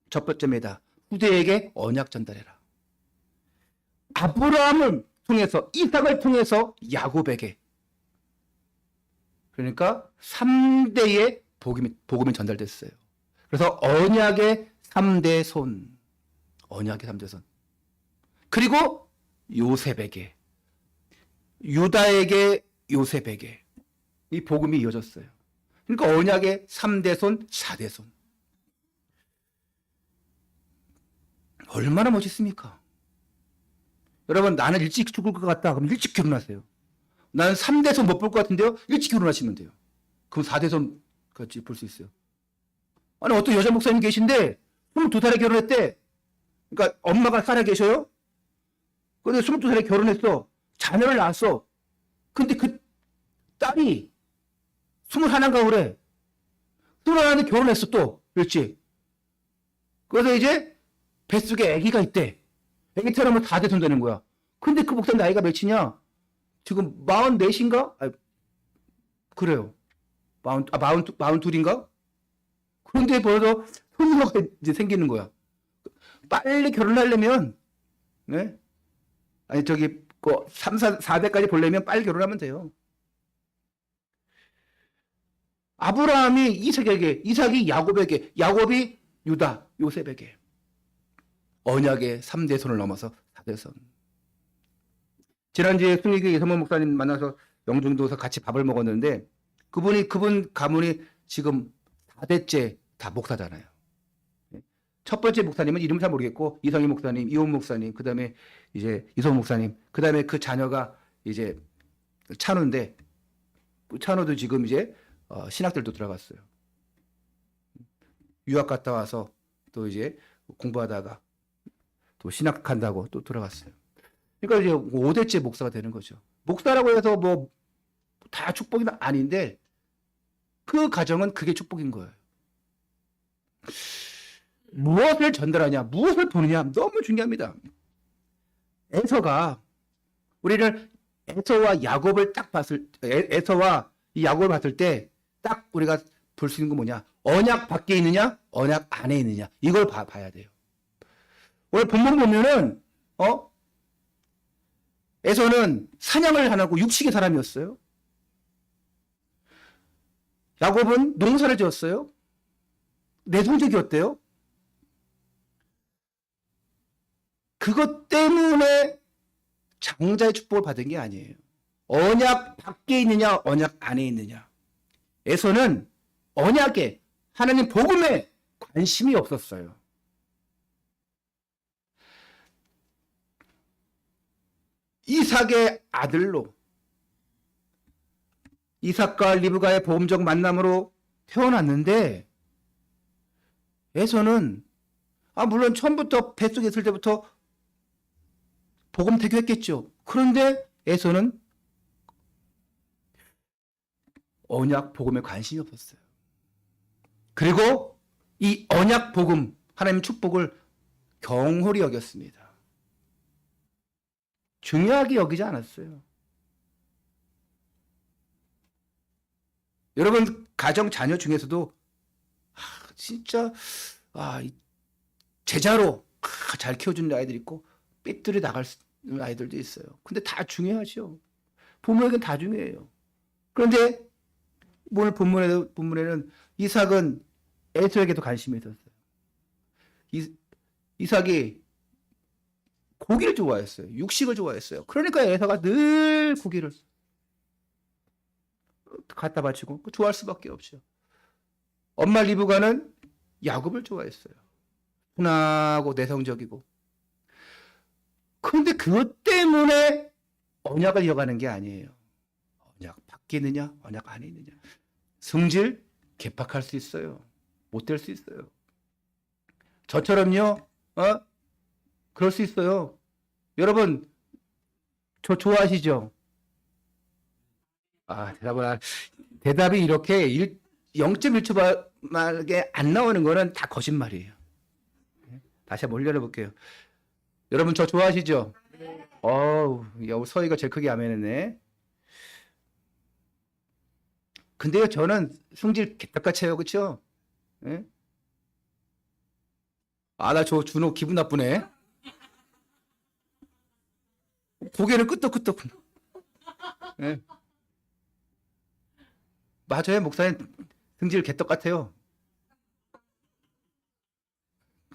첫 번째입니다. 후대에게 언약 전달해라. 아브라함을 통해서, 이삭을 통해서 야곱에게, 그러니까 3대의 복음이 전달됐어요. 그래서 언약의 3대 손, 언약의 3대 손. 그리고 요셉에게, 유다에게, 요셉에게 이 복음이 이어졌어요. 그러니까 언약의 3대 손, 4대 손. 얼마나 멋있습니까? 여러분, 나는 일찍 죽을 것 같다. 그럼 일찍 결혼하세요. 나는 3대 손 못 볼 것 같은데요? 일찍 결혼하시면 돼요. 그럼 4대 손 같이 볼 수 있어요. 아니, 어떤 여자 목사님 계신데 22살에 결혼했대. 그러니까 엄마가 살아 계셔요? 근데 22살에 결혼했어. 자녀를 낳았어. 근데 그 딸이 21인가 그래. 21인데 결혼했어 또. 일찍. 그래서 이제 뱃속에 아기가 있대. 아기 태어나면 4대 손 되는 거야. 근데 그 목사님 나이가 몇이냐? 지금 44인가? 그래요. 42인가? 그런데 벌써 손녀가 이제 생기는 거야. 빨리 결혼하려면, 네? 아니, 4대까지 보려면 빨리 결혼하면 돼요. 아브라함이 이삭에게, 이삭이 야곱에게, 야곱이 유다, 요셉에게. 언약의 3대 손을 넘어서 4대 손. 지난주에 순위교 이성모 목사님 만나서 영종도에서 같이 밥을 먹었는데, 그분 가문이 지금 4대째 다 목사잖아요. 첫 번째 목사님은 이름 잘 모르겠고, 이성희 목사님, 이혼 목사님, 그 다음에 이제 이성 목사님, 그 다음에 그 자녀가 이제 찬우인데, 찬우도 지금 이제 신학들도 들어갔어요. 유학 갔다 와서 또 이제 공부하다가 또 신학한다고 또 돌아갔어요. 그러니까 이제 5대째 목사가 되는 거죠. 목사라고 해서 뭐 다 축복이 아닌데 그 가정은 그게 축복인 거예요. 무엇을 전달하냐, 무엇을 보느냐 너무 중요합니다. 에서가 우리를 에서와 야곱을 딱 봤을 에서와 이 야곱을 봤을 때 딱 우리가 볼 수 있는 건 뭐냐? 언약 밖에 있느냐, 언약 안에 있느냐 이걸 봐야 돼요. 오늘 본문 보면은 에서는 사냥을 안 하고 육식의 사람이었어요. 야곱은 농사를 지었어요. 내성적이었대요. 그것 때문에 장자의 축복을 받은 게 아니에요. 언약 밖에 있느냐, 언약 안에 있느냐. 에서는 언약에, 하나님 복음에 관심이 없었어요. 이삭의 아들로 이삭과 리브가의 보험적 만남으로 태어났는데 에서는 물론 처음부터 뱃속에 있을 때부터 복음 태교했겠죠. 그런데 에서는 언약 복음에 관심이 없었어요. 그리고 이 언약 복음 하나님 축복을 경홀히 여겼습니다. 중요하게 여기지 않았어요. 여러분 가정 자녀 중에서도 진짜 제자로 잘 키워주는 아이들 있고 삐뚤이 나갈 아이들도 있어요. 근데 다 중요하죠. 부모에겐 다 중요해요. 그런데 오늘 본문에는 이삭은 에서에게도 관심이 있었어요. 이삭이 고기를 좋아했어요. 육식을 좋아했어요. 그러니까 에서가 늘 고기를 갖다 바치고 좋아할 수밖에 없죠. 엄마 리브가는 야곱을 좋아했어요. 순하고 내성적이고. 그런데 그것 때문에 언약을 이어가는 게 아니에요. 언약 밖에 있느냐, 언약 안에 있느냐. 성질 개팍할 수 있어요. 못 될 수 있어요. 저처럼요, 그럴 수 있어요. 여러분, 저 좋아하시죠? 대답이 이렇게 0.1초밖에 안 나오는 거는 다 거짓말이에요. 다시 한번 올려볼게요. 여러분, 저 좋아하시죠? 서희가 제일 크게 아멘했네. 근데요, 저는 성질 개떡같이 해요, 그쵸? 예? 나 저 준호 기분 나쁘네. 고개는 끄덕끄덕. 예? 맞아요, 목사님 성질 개떡 같아요.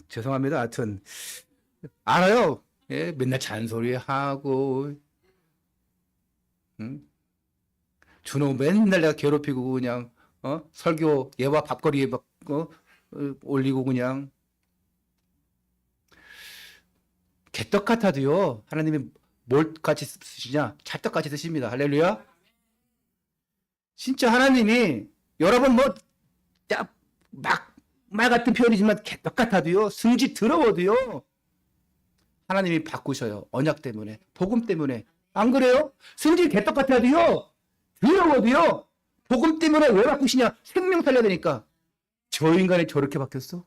죄송합니다. 하여튼 알아요. 예, 맨날 잔소리하고, 준호 맨날 내가 괴롭히고 그냥 설교 예와 밥거리에 막 올리고 그냥 개떡 같아도요. 하나님이 뭘 같이 쓰시냐? 찰떡 같이 쓰십니다. 할렐루야. 진짜 하나님이 여러분 말 같은 표현이지만 개떡 같아도요. 승질 더러워도요. 하나님이 바꾸셔요. 언약 때문에, 복음 때문에. 안 그래요? 승질 개떡 같아도요. 더러워도요. 복음 때문에 왜 바꾸시냐? 생명 살려야 되니까. 저 인간이 저렇게 바뀌었어?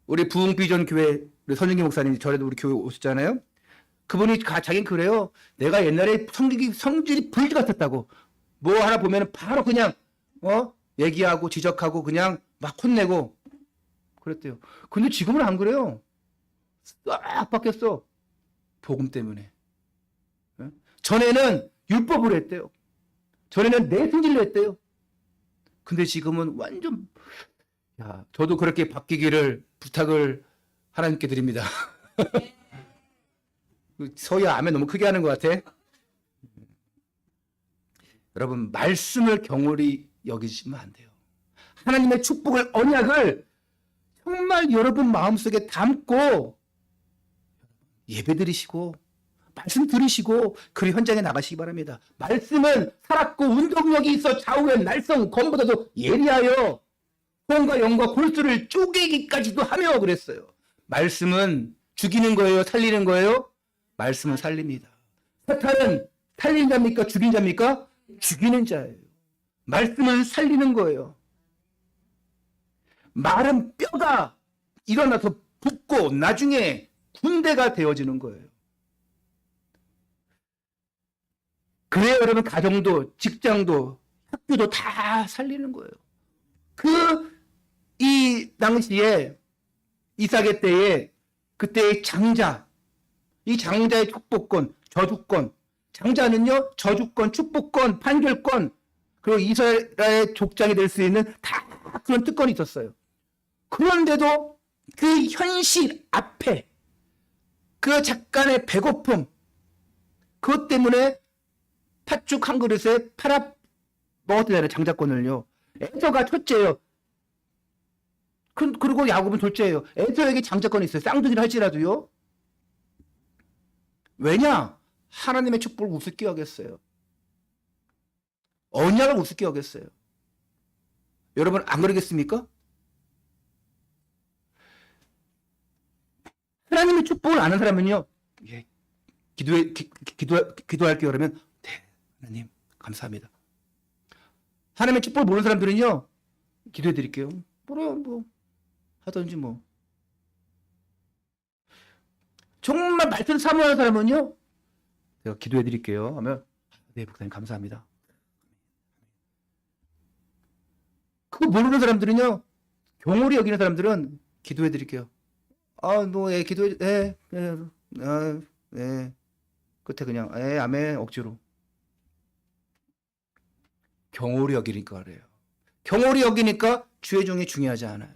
우리 부흥비전 교회 우리 선영기 목사님 전에도 우리 교회 오셨잖아요. 그분이 자기는 그래요. 내가 옛날에 성질이 불길 같았다고. 뭐 하나 보면 바로 그냥 얘기하고 지적하고 그냥 막 혼내고 그랬대요. 근데 지금은 안 그래요. 싹 바뀌었어. 복음 때문에. 전에는 율법으로 했대요. 전에는 내 승질로 했대요. 근데 지금은 완전 저도 그렇게 바뀌기를 부탁을 하나님께 드립니다. 서희야 아멘 너무 크게 하는 것 같아. 여러분 말씀을 경홀히 여기시면 안 돼요. 하나님의 축복을 언약을 정말 여러분 마음속에 담고 예배드리시고 말씀 들으시고 그 현장에 나가시기 바랍니다. 말씀은 살았고 운동력이 있어 좌우의 날성 검보다도 예리하여 혼과 영과 골수를 쪼개기까지도 하며 그랬어요. 말씀은 죽이는 거예요? 살리는 거예요? 말씀은 살립니다. 사탄은 살린 자입니까? 죽인 자입니까? 죽이는 자예요. 말씀은 살리는 거예요. 말은 뼈가 일어나서 붙고 나중에 군대가 되어지는 거예요. 그래요, 여러분. 가정도, 직장도, 학교도 다 살리는 거예요. 이 당시에, 이삭의 때에, 그때의 장자, 이 장자의 축복권, 저주권, 장자는요, 저주권, 축복권, 판결권, 그리고 이스라엘의 족장이 될 수 있는 다 그런 특권이 있었어요. 그런데도 그 현실 앞에 그 잠깐의 배고픔, 그것 때문에 팥죽 한 그릇에 팔아 먹었잖아요, 장자권을요. 에서가 첫째예요. 그리고 야곱은 둘째예요. 에서에게 장자권이 있어요. 쌍둥이를 할지라도요. 왜냐? 하나님의 축복을 우습게 여겼어요. 언약을 우습게 여겼어요. 여러분 안 그러겠습니까? 하나님의 축복을 아는 사람은요, 예, 기도할게요. 그러면, 네, 하나님, 감사합니다. 하나님의 축복을 모르는 사람들은요, 기도해 드릴게요. 뭐, 하든지 뭐. 정말 말씀 사모하는 사람은요, 내가 기도해 드릴게요. 하면, 네, 목사님, 감사합니다. 그거 모르는 사람들은요, 경홀히 여기는 사람들은 기도해 드릴게요. 예, 기도해, 끝에 그냥, 아멘, 억지로. 경홀히 여기니까 그래요. 경홀히 여기니까 주의 종이 중요하지 않아요.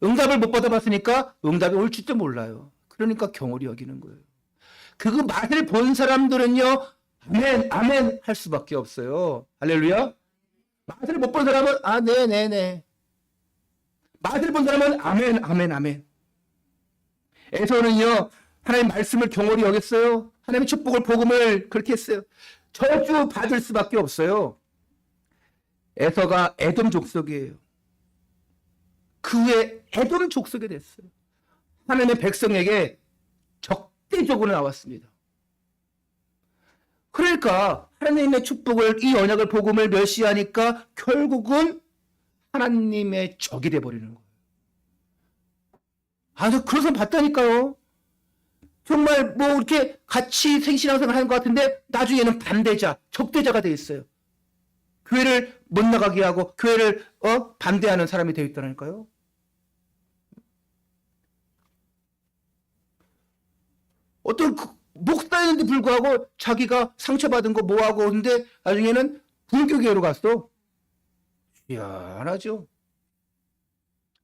응답을 못 받아봤으니까 응답이 올지도 몰라요. 그러니까 경홀히 여기는 거예요. 그 맛을 본 사람들은요, 아멘 할 수밖에 없어요. 할렐루야. 맛을 못 본 사람은, 네네네. 맛을 본 사람은 아멘. 에서는요, 하나님 말씀을 경홀히 여겼어요. 하나님의 축복을, 복음을 그렇게 했어요. 저주 받을 수밖에 없어요. 에서가 에돔 족속이에요. 그 후에 에돔 족속이 됐어요. 하나님의 백성에게 적대적으로 나왔습니다. 그러니까 하나님의 축복을, 이 언약을, 복음을 멸시하니까 결국은 하나님의 적이 돼버리는 거예요. 그런 사람 봤다니까요. 정말 뭐 이렇게 같이 생신앙생활 하는 것 같은데 나중에는 반대자, 적대자가 돼 있어요. 교회를 못 나가게 하고 교회를 반대하는 사람이 되어 있다니까요. 어떤 목사였는데 불구하고 자기가 상처받은 거 뭐하고 오는데 나중에는 불교계로 갔어. 희한하죠.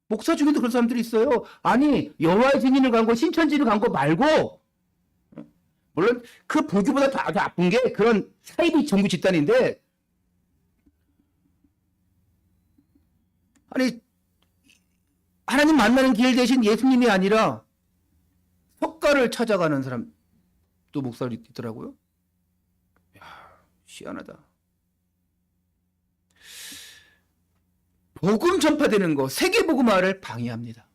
목사 중에도 그런 사람들이 있어요. 아니, 여호와의 증인을 간 거, 신천지를 간 거 말고, 물론 그 불교보다 더 아픈 게 그런 사이비 종교 집단인데, 아니, 하나님 만나는 길 대신 예수님이 아니라 석가를 찾아가는 사람 또 목사가 있더라고요. 야, 희한하다. 복음 전파되는 거, 세계복음화를 방해합니다.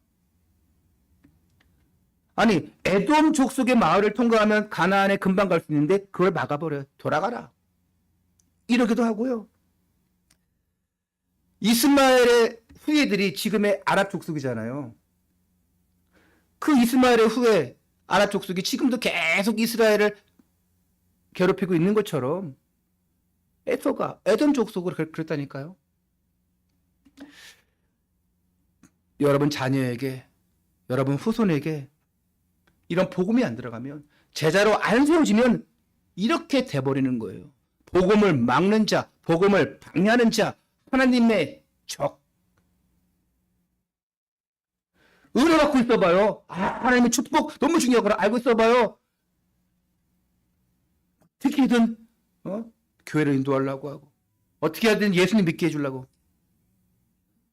아니, 에돔 족속의 마을을 통과하면 가나안에 금방 갈 수 있는데 그걸 막아버려요. 돌아가라. 이러기도 하고요. 이스마엘의 후예들이 지금의 아랍 족속이잖아요. 그 이스마엘의 후예 아랍 족속이 지금도 계속 이스라엘을 괴롭히고 있는 것처럼 에서가 에돔 족속으로 그랬다니까요. 여러분 자녀에게, 여러분 후손에게 이런 복음이 안 들어가면, 제자로 안 세워지면 이렇게 돼버리는 거예요. 복음을 막는 자, 복음을 방해하는 자, 하나님의 적. 은혜 갖고 있어봐요. 하나님의 축복 너무 중요하구나 알고 있어봐요. 어떻게든 교회를 인도하려고 하고, 어떻게 하든 예수님 믿게 해주려고.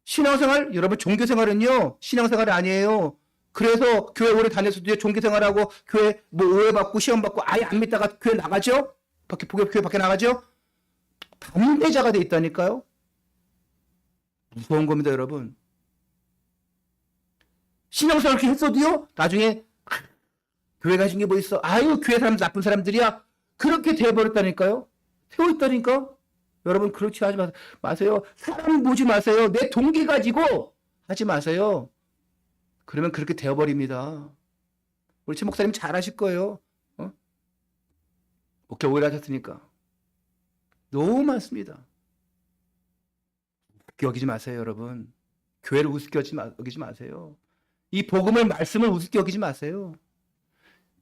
신앙생활, 여러분 종교생활은요 신앙생활이 아니에요. 그래서 교회 오래 다녔을 때 종교생활하고 교회 뭐 오해받고 시험받고 아예 안 믿다가 교회 나가죠? 교회 밖에 나가죠? 반대자가 돼 있다니까요. 무서운 겁니다, 여러분. 신앙생활 이렇게 했어도요, 나중에 교회 가신 게 뭐 있어? 아유, 교회 사람 나쁜 사람들이야. 그렇게 되어버렸다니까요. 태워있다니까. 여러분, 그렇게 하지 마세요. 사람 보지 마세요. 내 동기 가지고 하지 마세요. 그러면 그렇게 되어버립니다. 우리 최 목사님 잘하실 거예요. 목회 오래 하셨으니까. 너무 많습니다. 우습게 여기지 마세요, 여러분. 교회를 우습게 여기지 마세요. 이 복음을, 말씀을 우습게 여기지 마세요.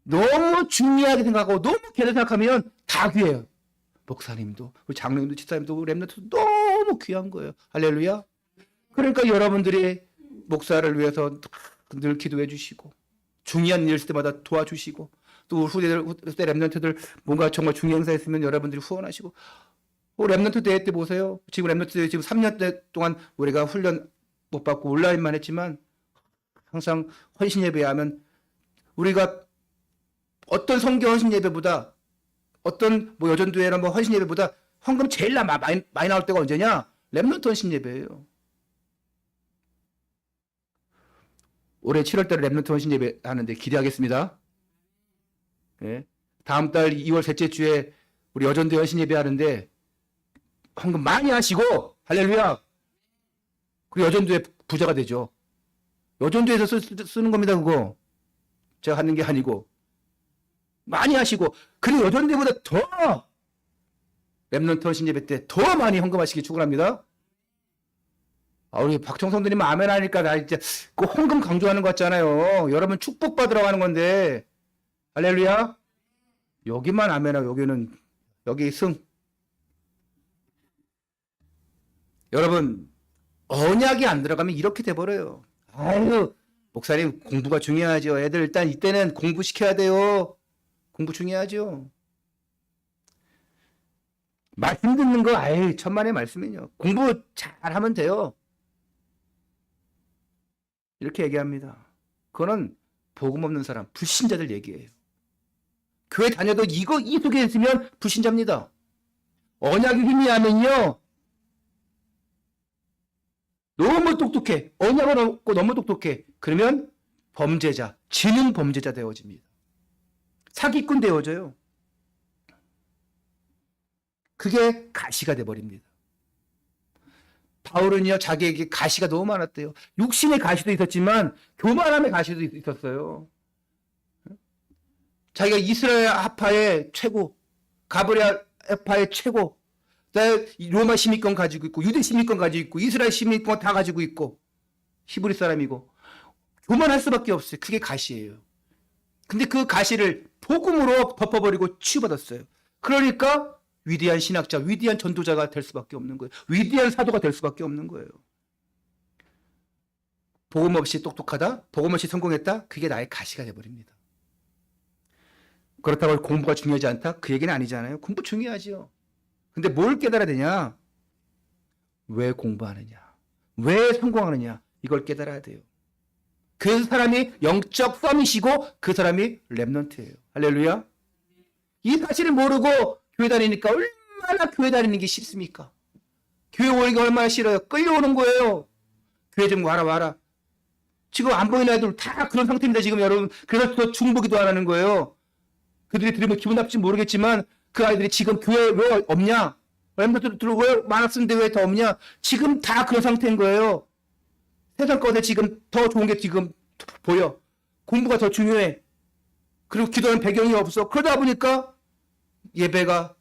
너무 중요하게 생각하고 너무 귀하게 생각하면 다 귀해요. 목사님도, 우리 장로님도, 집사님도, 렘넌트도 너무 귀한 거예요. 할렐루야. 그러니까 여러분들이 목사를 위해서 늘 기도해 주시고, 중요한 일 있을 때마다 도와주시고, 또 후대 렘넌트들 뭔가 정말 중요한 행사 있으면 여러분들이 후원하시고, 렘넌트 대회 때 보세요. 지금 렘넌트 대회 지금 3년 동안 우리가 훈련 못 받고 온라인만 했지만 항상 헌신 예배하면 우리가 어떤 성경 헌신 예배보다 어떤 뭐 여전도회나 뭐 헌신 예배보다 헌금 제일 많이 나올 때가 언제냐? 렘넌트 헌신 예배예요. 올해 7월달에 렘넌트 헌신 예배 하는데 기대하겠습니다. 예. 다음 달 2월 셋째 주에 우리 여전도회 헌신 예배 하는데 헌금 많이 하시고, 할렐루야. 그리고 여전도회 부자가 되죠. 여전도에서 쓰는 겁니다, 그거. 제가 하는 게 아니고. 많이 하시고, 그리고 여전도보다 더 렘넌트 헌신 예배 때 더 많이 헌금하시기 축원합니다. 우리 박청성들님 아멘 하니까 나 이제 그 헌금 강조하는 것 같잖아요. 여러분 축복 받으러 가는 건데, 할렐루야. 여기만 아멘하고 여기 승. 여러분 언약이 안 들어가면 이렇게 돼버려요. 아유, 목사님 공부가 중요하죠. 애들 일단 이때는 공부시켜야 돼요. 공부 중요하죠. 말씀 듣는 거 아유 천만의 말씀이요. 공부 잘하면 돼요. 이렇게 얘기합니다. 그거는 복음 없는 사람, 불신자들 얘기예요. 교회 다녀도 이 속에 있으면 불신자입니다. 언약이 희미하면요 너무 똑똑해. 언약을 얻고 너무 똑똑해. 그러면 범죄자, 지능 범죄자 되어집니다. 사기꾼 되어져요. 그게 가시가 돼버립니다. 바울은요 자기에게 가시가 너무 많았대요. 육신의 가시도 있었지만 교만함의 가시도 있었어요. 자기가 이스라엘 하파의 최고, 가브리엘 하파의 최고, 로마 시민권 가지고 있고, 유대 시민권 가지고 있고, 이스라엘 시민권 다 가지고 있고, 히브리 사람이고, 교만할 수밖에 없어요. 그게 가시예요. 근데 그 가시를 복음으로 덮어버리고 치유받았어요. 그러니까 위대한 신학자, 위대한 전도자가 될 수밖에 없는 거예요. 위대한 사도가 될 수밖에 없는 거예요. 복음 없이 똑똑하다, 복음 없이 성공했다, 그게 나의 가시가 돼버립니다. 그렇다고 공부가 중요하지 않다? 그 얘기는 아니잖아요. 공부 중요하죠. 근데 뭘 깨달아야 되냐? 왜 공부하느냐? 왜 성공하느냐? 이걸 깨달아야 돼요. 그 사람이 영적 썸이시고 그 사람이 렘넌트예요. 할렐루야. 이 사실을 모르고 교회 다니니까 얼마나 교회 다니는 게 싫습니까? 교회 오기가 얼마나 싫어요. 끌려오는 거예요. 교회 좀 와라. 지금 안 보이는 아이들 다 그런 상태입니다. 지금 여러분. 그래서 더 중보기도 안 하는 거예요. 그들이 들으면 기분 나쁠지 모르겠지만 그 아이들이 지금 교회 왜 없냐? 렘넌트들 왜 많았는데 왜 더 없냐? 지금 다 그런 상태인 거예요. 세상 것에 지금 더 좋은 게 지금 보여. 공부가 더 중요해. 그리고 기도하는 배경이 없어. 그러다 보니까 예배가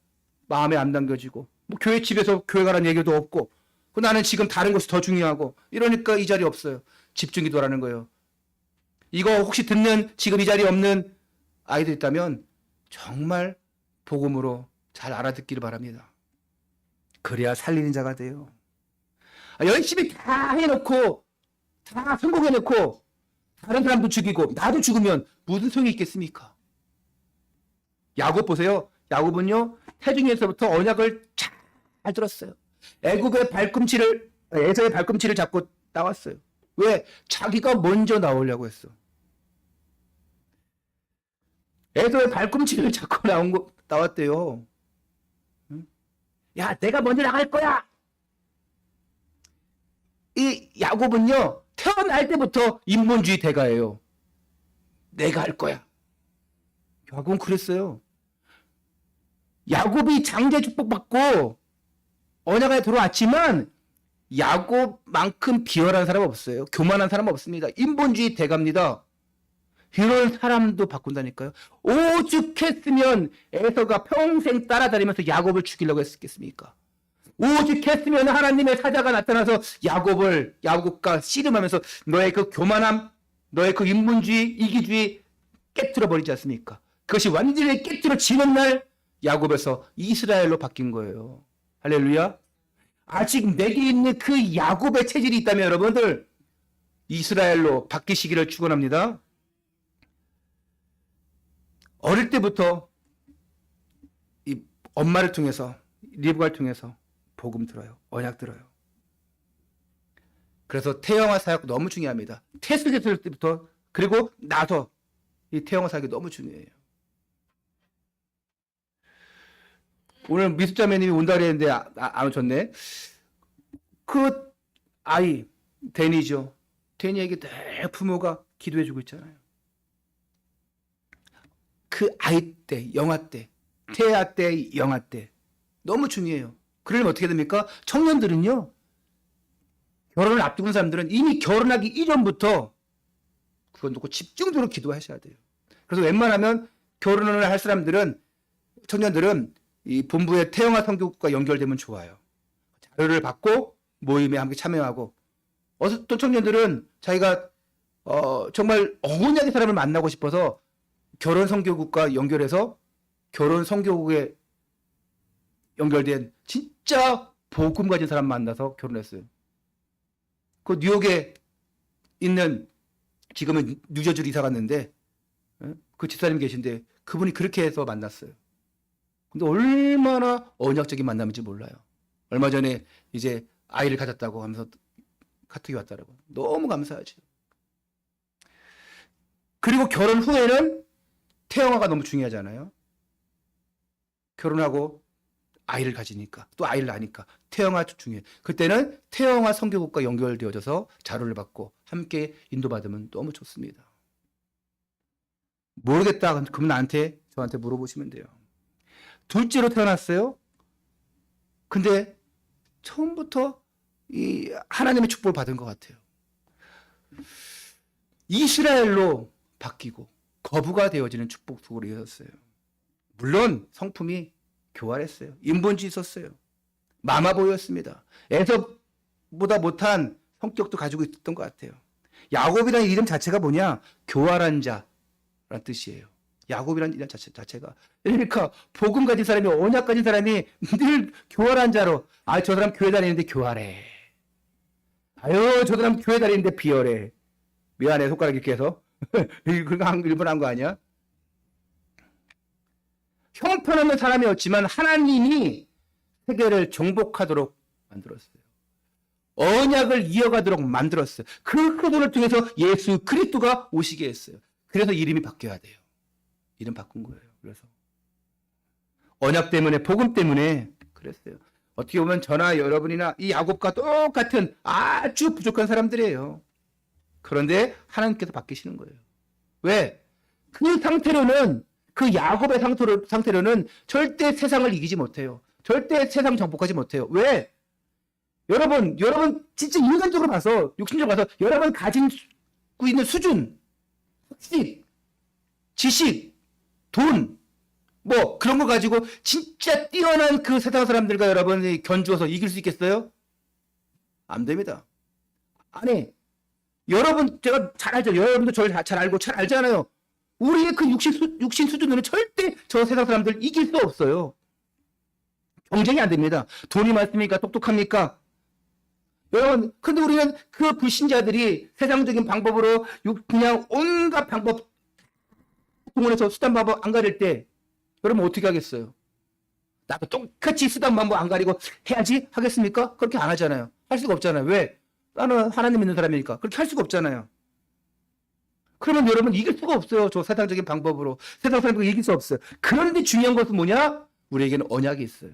마음에 안 담겨지고 뭐 교회 집에서 교회 가라는 얘기도 없고 나는 지금 다른 것이 더 중요하고 이러니까 이 자리 없어요. 집중 기도라는 거예요. 이거 혹시 듣는 지금 이 자리에 없는 아이들 있다면 정말 복음으로 잘 알아듣기를 바랍니다. 그래야 살리는 자가 돼요. 열심히 다 해놓고 다 성공해놓고 다른 사람도 죽이고 나도 죽으면 무슨 소용이 있겠습니까? 야곱 보세요. 야곱은요 태중에서부터 언약을 잘 들었어요. 애굽의 발꿈치를 에서의 발꿈치를 잡고 나왔어요. 왜? 자기가 먼저 나오려고 했어. 에서의 발꿈치를 잡고 나왔대요. 야, 내가 먼저 나갈 거야. 이 야곱은요, 태어날 때부터 인본주의 대가예요. 내가 할 거야. 야곱은 그랬어요. 야곱이 장제 축복받고 언약에 들어왔지만 야곱만큼 비열한 사람 없어요. 교만한 사람 없습니다. 인본주의 대가입니다. 이런 사람도 바꾼다니까요. 오죽했으면 에서가 평생 따라다니면서 야곱을 죽이려고 했겠습니까? 오죽했으면 하나님의 사자가 나타나서 야곱과 씨름하면서 너의 그 교만함, 너의 그 인본주의, 이기주의 깨트려 버리지 않습니까? 그것이 완전히 깨트려지는 날 야곱에서 이스라엘로 바뀐 거예요. 할렐루야. 아직 내게 있는 그 야곱의 체질이 있다면 여러분들 이스라엘로 바뀌시기를 축원합니다. 어릴 때부터 이 엄마를 통해서 리브가를 통해서 복음 들어요. 언약 들어요. 그래서 태영아 사역 너무 중요합니다. 태숙했을 때부터 그리고 나서 이 태영아 사역이 너무 중요해요. 오늘 미숙자매님이 온다 그랬는데 안 오셨네. 그 아이 데니죠. 데니에게 늘 부모가 기도해주고 있잖아요. 그 아이 때, 영아 때, 태아 때, 영아 때 너무 중요해요. 그러면 어떻게 됩니까? 청년들은요, 결혼을 앞두고 있는 사람들은 이미 결혼하기 이전부터 그건 놓고 집중적으로 기도하셔야 돼요. 그래서 웬만하면 결혼을 할 사람들은, 청년들은 이 본부의 태영아 선교국과 연결되면 좋아요. 자료를 받고 모임에 함께 참여하고, 어떤 청년들은 자기가 정말 언약의 사람을 만나고 싶어서 결혼 선교국과 연결해서 결혼 선교국에 연결된 진짜 복음 가진 사람 만나서 결혼했어요. 그 뉴욕에 있는, 지금은 뉴저지로 이사 갔는데 그 집사님 계신데 그분이 그렇게 해서 만났어요. 근데 얼마나 언약적인 만남인지 몰라요. 얼마 전에 이제 아이를 가졌다고 하면서 카톡이 왔더라고요. 너무 감사하죠. 그리고 결혼 후에는 태영아가 너무 중요하잖아요. 결혼하고 아이를 가지니까, 또 아이를 낳으니까 태영아 중요해. 그때는 태영아 선교국과 연결되어져서 자료를 받고 함께 인도받으면 너무 좋습니다. 모르겠다 그럼 저한테 물어보시면 돼요. 둘째로 태어났어요. 근데 처음부터 이 하나님의 축복을 받은 것 같아요. 이스라엘로 바뀌고 거부가 되어지는 축복 속으로 이어졌어요. 물론 성품이 교활했어요. 인본주의 있었어요. 마마보이였습니다. 에서보다 못한 성격도 가지고 있었던 것 같아요. 야곱이라는 이름 자체가 뭐냐? 교활한 자라는 뜻이에요. 야곱이라는 이름 자체가. 그러니까 복음 가진 사람이, 언약 가진 사람이 늘 교활한 자로, 저 사람 교회 다니는데 교활해. 저 사람 교회 다니는데 비열해. 미안해, 손가락 이렇게 해서. 그거 일본 한 거 아니야? 형편없는 사람이었지만 하나님이 세계를 정복하도록 만들었어요. 언약을 이어가도록 만들었어요. 그 그분을 통해서 예수 그리스도가 오시게 했어요. 그래서 이름이 바뀌어야 돼요. 이름 바꾼 거예요. 그래서 언약 때문에, 복음 때문에 그랬어요. 어떻게 보면 저나 여러분이나 이 야곱과 똑같은 아주 부족한 사람들이에요. 그런데 하나님께서 바뀌시는 거예요. 왜? 그 상태로는, 그 야곱의 상태로는 절대 세상을 이기지 못해요. 절대 세상 정복하지 못해요. 왜? 여러분 진짜 인간적으로 봐서, 육신적으로 봐서 여러분 가지고 있는 수준, 학식, 지식, 돈, 뭐 그런 거 가지고 진짜 뛰어난 그 세상 사람들과 여러분이 견주어서 이길 수 있겠어요? 안 됩니다. 아니, 여러분, 제가 잘 알죠. 여러분도 저를 잘 알고 잘 알잖아요. 우리의 그 육신 수준으로는 절대 저 세상 사람들 이길 수 없어요. 경쟁이 안 됩니다. 돈이 많습니까? 똑똑합니까? 여러분, 근데 우리는 그 불신자들이 세상적인 방법으로 그냥 온갖 방법 동원해서 수단 방법 안 가릴 때 여러분 어떻게 하겠어요? 나도 똑같이 수단 방법 안 가리고 해야지 하겠습니까? 그렇게 안 하잖아요. 할 수가 없잖아요. 왜? 나는 하나님 믿는 사람이니까. 그렇게 할 수가 없잖아요. 그러면 여러분 이길 수가 없어요. 저 세상적인 방법으로. 세상 사람들과 이길 수 없어요. 그런데 중요한 것은 뭐냐? 우리에게는 언약이 있어요.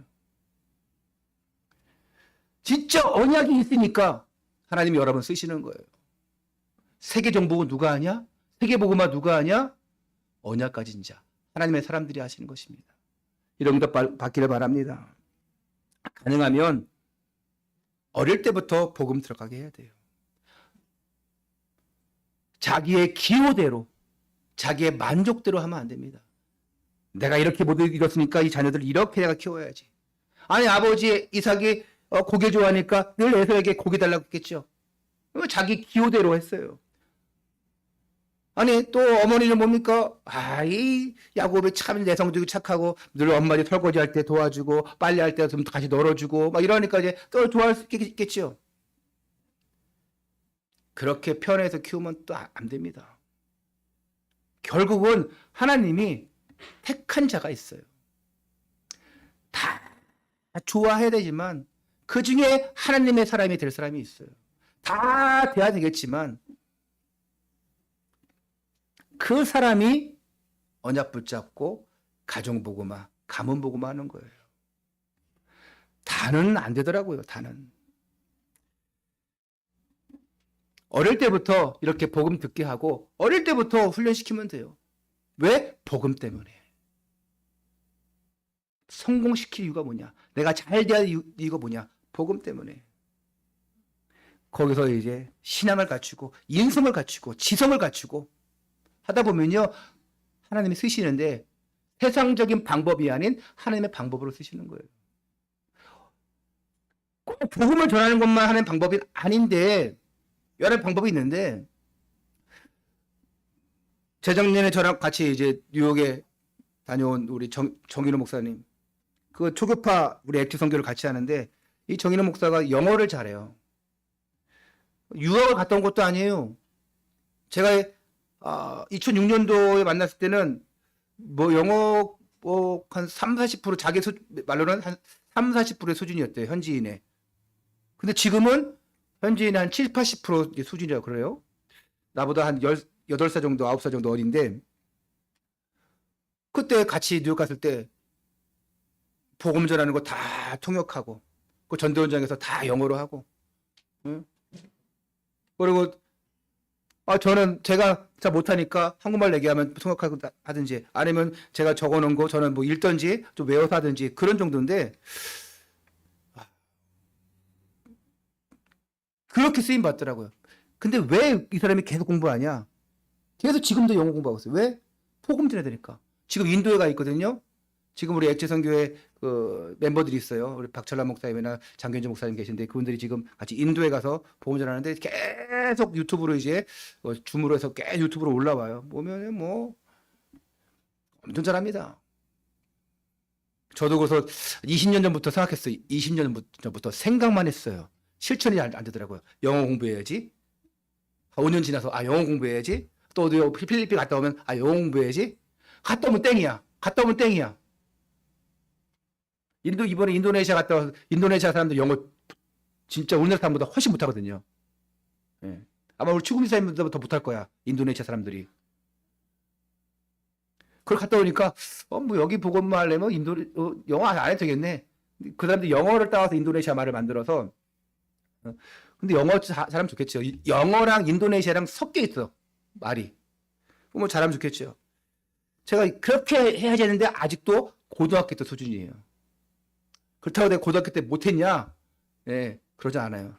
진짜 언약이 있으니까 하나님이 여러분 쓰시는 거예요. 세계정복은 누가 하냐? 세계복음화 누가 하냐? 언약 가진 자, 하나님의 사람들이 하시는 것입니다. 이런 것 받기를 바랍니다. 가능하면 어릴 때부터 복음 들어가게 해야 돼요. 자기의 기호대로, 자기의 만족대로 하면 안 됩니다. 내가 이렇게 못 이뤘으니까 이 자녀들을 이렇게 내가 키워야지. 아니, 아버지 이삭이 고기 좋아하니까 늘 에서에게 고기 달라고 했겠죠. 자기 기호대로 했어요. 아니, 또 어머니는 뭡니까? 이 야곱이 참 내성적이고 착하고 늘 엄마들이 설거지할 때 도와주고 빨래할 때 좀 같이 널어주고 막 이러니까 이제 또 좋아할 수 있겠죠. 그렇게 편해서 키우면 또 안 됩니다. 결국은 하나님이 택한 자가 있어요. 다 좋아해야 되지만 그 중에 하나님의 사람이 될 사람이 있어요. 다 돼야 되겠지만 그 사람이 언약 붙잡고 가정복음화, 가문복음화 하는 거예요. 다는 안 되더라고요. 다는. 어릴 때부터 이렇게 복음 듣게 하고 어릴 때부터 훈련시키면 돼요. 왜? 복음 때문에. 성공시킬 이유가 뭐냐? 내가 잘 돼야 할 이유가 뭐냐? 복음 때문에. 거기서 이제 신앙을 갖추고 인성을 갖추고 지성을 갖추고 하다 보면요, 하나님이 쓰시는데 세상적인 방법이 아닌 하나님의 방법으로 쓰시는 거예요. 꼭 복음을 전하는 것만 하는 방법이 아닌데 여러 방법이 있는데, 재작년에 저랑 같이 이제 뉴욕에 다녀온 우리 정인호 목사님, 그 초교파 우리 액트 선교를 같이 하는데 이 정인호 목사가 영어를 잘해요. 유학을 갔다 온 것도 아니에요. 제가 2006년도에 만났을 때는 뭐 영어 한 30-40% 자기 말로는 한 30-40%의 수준이었대요. 현지인의. 근데 지금은 현지인의 한 70-80% 수준이라고 그래요. 나보다 한 8살 정도, 9살 정도 어린데, 그때 같이 뉴욕 갔을 때 복음 전하는 거 다 통역하고 그 전도현장에서 다 영어로 하고, 응? 그리고 저는 제가 잘 못하니까 한국말 얘기하면 통역하고 하든지 아니면 제가 적어놓은 거 저는 뭐 읽든지 좀 외워서 하든지 그런 정도인데, 그렇게 쓰임 받더라고요. 근데 왜 이 사람이 계속 공부하냐? 계속 지금도 영어 공부하고 있어요. 왜? 복음 전해야 되니까. 지금 인도에 가 있거든요. 지금 우리 액제선교회 그 멤버들이 있어요. 우리 박철남 목사님이나 장견주 목사님 계신데 그분들이 지금 같이 인도에 가서 복음 전하는데 계속 유튜브로 이제 줌으로 해서 계속 유튜브로 올라와요. 보면은 뭐 엄청 잘합니다. 저도 그래서 20년 전부터 생각했어요. 20년 전부터 생각만 했어요. 실천이 안 되더라고요. 영어 공부해야지. 5년 지나서 영어 공부해야지. 또 어디 필리핀 갔다 오면 영어 공부해야지. 갔다 오면 땡이야. 갔다 오면 땡이야. 이번에 인도네시아 갔다 와서 인도네시아 사람들 영어 진짜 우리나라 사람보다 훨씬 못하거든요. 예. 아마 우리 추구미 사람보다 더 못할 거야. 인도네시아 사람들이. 그걸 갔다 오니까 뭐 여기 복음만 하려면 영어 안 해도 되겠네. 그 사람들이 영어를 따와서 인도네시아 말을 만들어서. 근데 영어 잘하면 좋겠죠. 영어랑 인도네시아랑 섞여 있어, 말이. 뭐 잘하면 좋겠죠. 제가 그렇게 해야지 했는데 아직도 고등학교 때 수준이에요. 그렇다고 내가 고등학교 때 못했냐? 예, 그러지 않아요.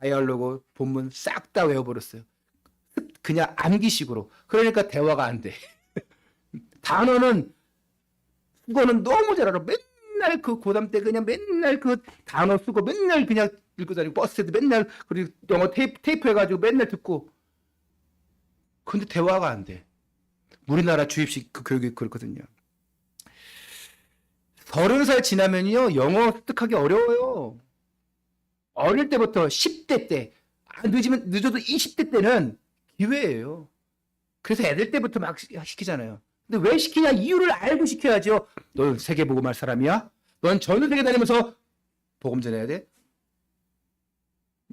다이얼로그, 본문 싹 다 외워버렸어요. 그냥 암기식으로. 그러니까 대화가 안 돼. 단어는, 국어는 너무 잘 알아. 맨날 그 고3 때 그냥 맨날 그 단어 쓰고 맨날 그냥 읽고 다니고 버스에도 맨날 그리고 영어 테이프 해가지고 맨날 듣고. 근데 대화가 안 돼. 우리나라 주입식 그 교육이 그렇거든요. 30살 지나면요, 영어 습득하기 어려워요. 어릴 때부터 10대 때, 늦어도 20대 때는 기회예요. 그래서 애들 때부터 막 시키잖아요. 근데 왜 시키냐? 이유를 알고 시켜야죠. 넌 세계 복음할 사람이야? 넌 전 세계 다니면서 복음 전해야 돼?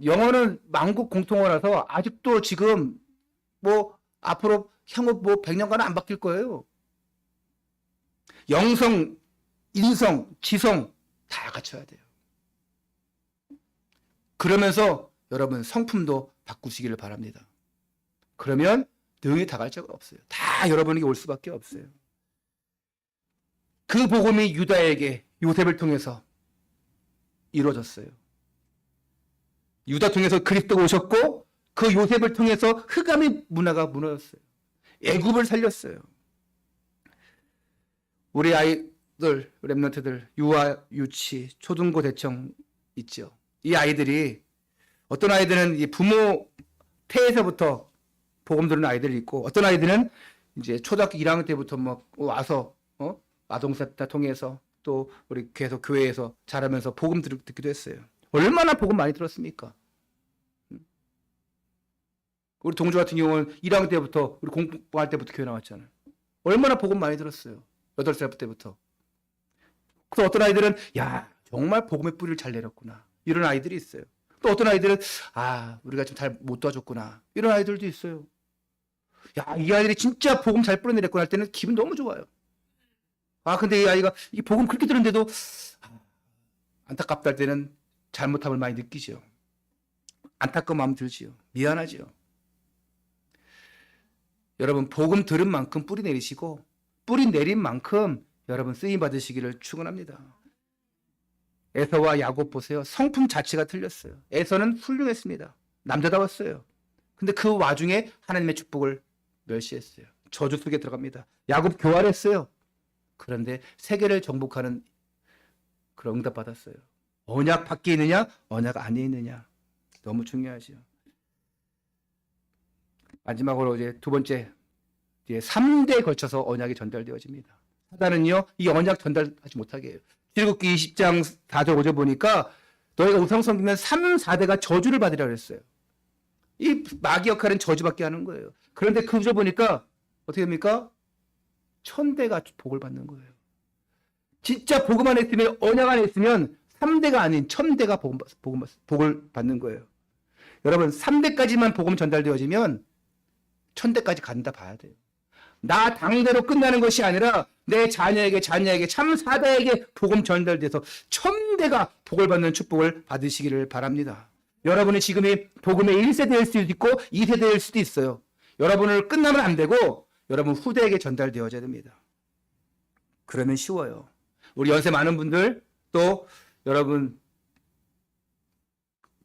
영어는 만국 공통어라서 아직도 지금 뭐 앞으로 향후 뭐 100년간은 안 바뀔 거예요. 영성, 인성, 지성 다 갖춰야 돼요. 그러면서 여러분 성품도 바꾸시기를 바랍니다. 그러면 능히 다갈 자가 없어요. 다 여러분에게 올 수밖에 없어요. 그 복음이 유다에게 요셉을 통해서 이루어졌어요. 유다 통해서 그리스도가 오셨고 그 요셉을 통해서 흑암의 문화가 무너졌어요. 애굽을 살렸어요. 우리 아이들, 렘넌트들, 유아, 유치, 초등고 대청 있죠. 이 아이들이 어떤 아이들은 이 부모 태에서부터 복음 들은 아이들이 있고 어떤 아이들은 이제 초등학교 1학년 때부터 막 와서 아동센터 통해서 또 우리 계속 교회에서 자라면서 복음 듣기도 했어요. 얼마나 복음 많이 들었습니까? 우리 동주 같은 경우는 1학년 때부터 우리 공부할 때부터 교회 나왔잖아요. 얼마나 복음 많이 들었어요. 8살 때부터. 그래서 어떤 아이들은 야 정말 복음의 뿌리를 잘 내렸구나. 이런 아이들이 있어요. 또 어떤 아이들은 우리가 좀 잘 못 도와줬구나. 이런 아이들도 있어요. 야, 이 아이들이 진짜 복음 잘 뿌려내렸구나 할 때는 기분 너무 좋아요. 근데 이 아이가 이 복음 그렇게 들었는데도 안타깝다 할 때는 잘못함을 많이 느끼죠. 안타까운 마음 들지요. 미안하지요. 여러분 복음 들은 만큼 뿌리 내리시고 뿌리 내린 만큼 여러분 쓰임 받으시기를 축원합니다. 에서와 야곱 보세요. 성품 자체가 틀렸어요. 에서는 훌륭했습니다. 남자다웠어요. 근데 그 와중에 하나님의 축복을 멸시했어요. 저주 속에 들어갑니다. 야곱 교활했어요. 그런데 세계를 정복하는 그런 응답 받았어요. 언약 밖에 있느냐 언약 안에 있느냐 너무 중요하죠. 마지막으로 이제 두 번째 3대에 걸쳐서 언약이 전달되어집니다. 사단은요 이 언약 전달하지 못하게 해요. 출애굽기 20장 4절 5절 보니까 너희가 우상 섬기면 3, 4대가 저주를 받으라 그랬어요. 이 마귀 역할은 저주받게 하는 거예요. 그런데 그 구절 보니까 어떻게 됩니까? 1000대가 복을 받는 거예요. 진짜 복음 안에 있으면 언약 안에 있으면 3대가 아닌 1000대가 복을 받는 거예요. 여러분 3대까지만 복음 전달되어지면 1000대까지 간다 봐야 돼요. 나 당대로 끝나는 것이 아니라 내 자녀에게 참 4대에게 복음 전달돼서 1000대가 복을 받는 축복을 받으시기를 바랍니다. 여러분이 지금이 복음의 1세대일 수도 있고 2세대일 수도 있어요. 여러분을 끝나면 안 되고 여러분 후대에게 전달되어져야 됩니다. 그러면 쉬워요. 우리 연세 많은 분들 또 여러분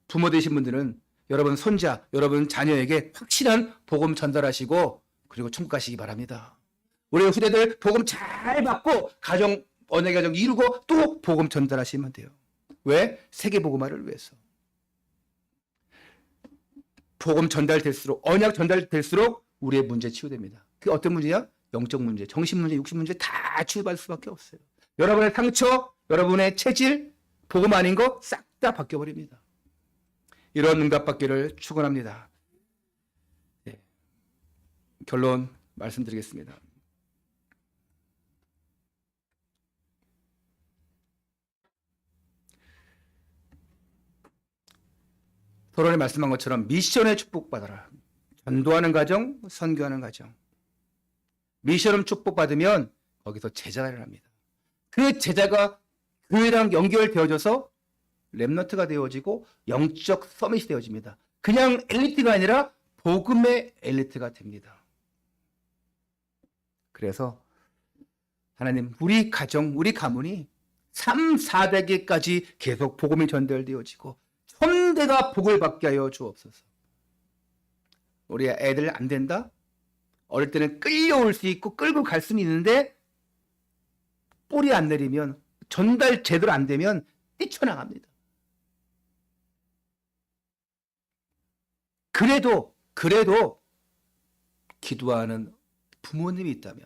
부모 되신 분들은 여러분 손자, 여러분 자녀에게 확실한 복음 전달하시고 그리고 천국 가시기 바랍니다. 우리 후대들 복음 잘 받고 언약의 가정 이루고 또 복음 전달하시면 돼요. 왜? 세계 복음화를 위해서. 복음 전달될수록 언약 전달될수록 우리의 문제 치유됩니다. 그게 어떤 문제냐? 영적 문제, 정신 문제, 육신 문제 다 치유받을 수밖에 없어요. 여러분의 상처, 여러분의 체질, 복음 아닌 거 싹 다 바뀌어버립니다. 이런 응답 받기를 축원합니다. 네. 결론 말씀드리겠습니다. 서론에 말씀한 것처럼 미션의 축복받아라. 전도하는 과정, 선교하는 과정. 미션을 축복받으면 거기서 제자가 일어납니다. 그 제자가 교회랑 연결되어져서 렘넌트가 되어지고 영적 서밋이 되어집니다. 그냥 엘리트가 아니라 복음의 엘리트가 됩니다. 그래서 하나님 우리 가정, 우리 가문이 3, 4대계까지 계속 복음이 전달되어지고 1000대가 복을 받게 하여 주옵소서. 우리 애들 안 된다? 어릴 때는 끌려올 수 있고 끌고 갈 수는 있는데 뿌리 안 내리면 전달 제대로 안 되면 뛰쳐나갑니다. 그래도 기도하는 부모님이 있다면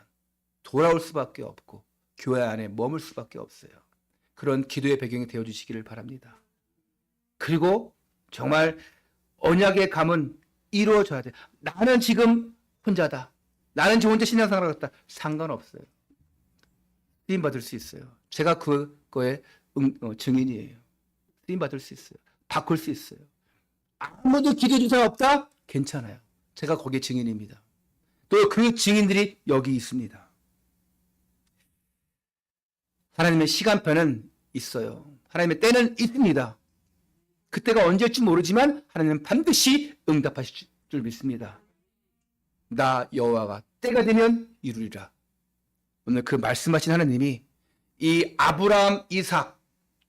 돌아올 수밖에 없고 교회 안에 머물 수밖에 없어요. 그런 기도의 배경이 되어주시기를 바랍니다. 그리고 정말 언약의 감은 이루어져야 돼. 나는 지금 혼자다. 나는 지금 혼자 신앙생활을 했다. 상관없어요. 쓰임받을 수 있어요. 제가 그거에 증인이에요. 쓰임받을 수 있어요. 바꿀 수 있어요. 아무도 기도해 준 사람 없다? 괜찮아요. 제가 거기에 증인입니다. 또 그 증인들이 여기 있습니다. 하나님의 시간표는 있어요. 하나님의 때는 있습니다. 그때가 언제일지 모르지만 하나님은 반드시 응답하실 줄 믿습니다. 나 여호와가 때가 되면 이루리라. 오늘 그 말씀하신 하나님이 이 아브라함, 이삭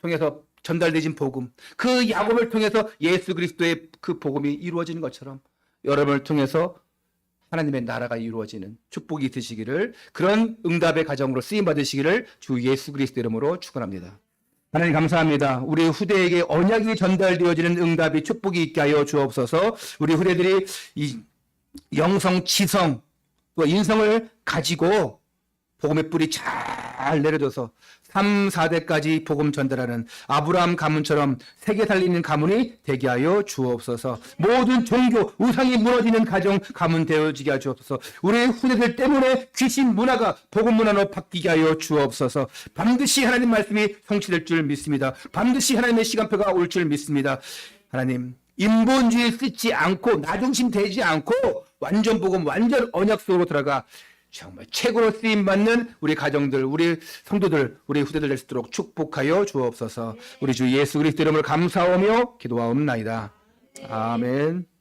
통해서 전달되진 복음, 그 야곱을 통해서 예수 그리스도의 그 복음이 이루어지는 것처럼 여러분을 통해서 하나님의 나라가 이루어지는 축복이 있으시기를, 그런 응답의 가정으로 쓰임 받으시기를 주 예수 그리스도 이름으로 축원합니다. 하나님 감사합니다. 우리 후대에게 언약이 전달되어지는 응답이 축복이 있게 하여 주옵소서. 우리 후대들이 이 영성, 지성, 또 인성을 가지고 복음의 뿌리 잘 내려줘서 3, 4대까지 복음 전달하는 아브라함 가문처럼 세계 살리는 가문이 되게 하여 주옵소서. 모든 종교, 우상이 무너지는 가정 가문 되어지게 하여 주옵소서. 우리 후대들 때문에 귀신 문화가 복음 문화로 바뀌게 하여 주옵소서. 반드시 하나님 말씀이 성취될 줄 믿습니다. 반드시 하나님의 시간표가 올 줄 믿습니다. 하나님, 인본주의 쓰지 않고 나중심 되지 않고 완전 복음, 완전 언약 속으로 들어가 정말 최고로 쓰임받는 우리 가정들, 우리 성도들, 우리 후대들 될 수 있도록 축복하여 주옵소서. 우리 주 예수 그리스도 이름을 감사하며 기도하옵나이다. 아멘.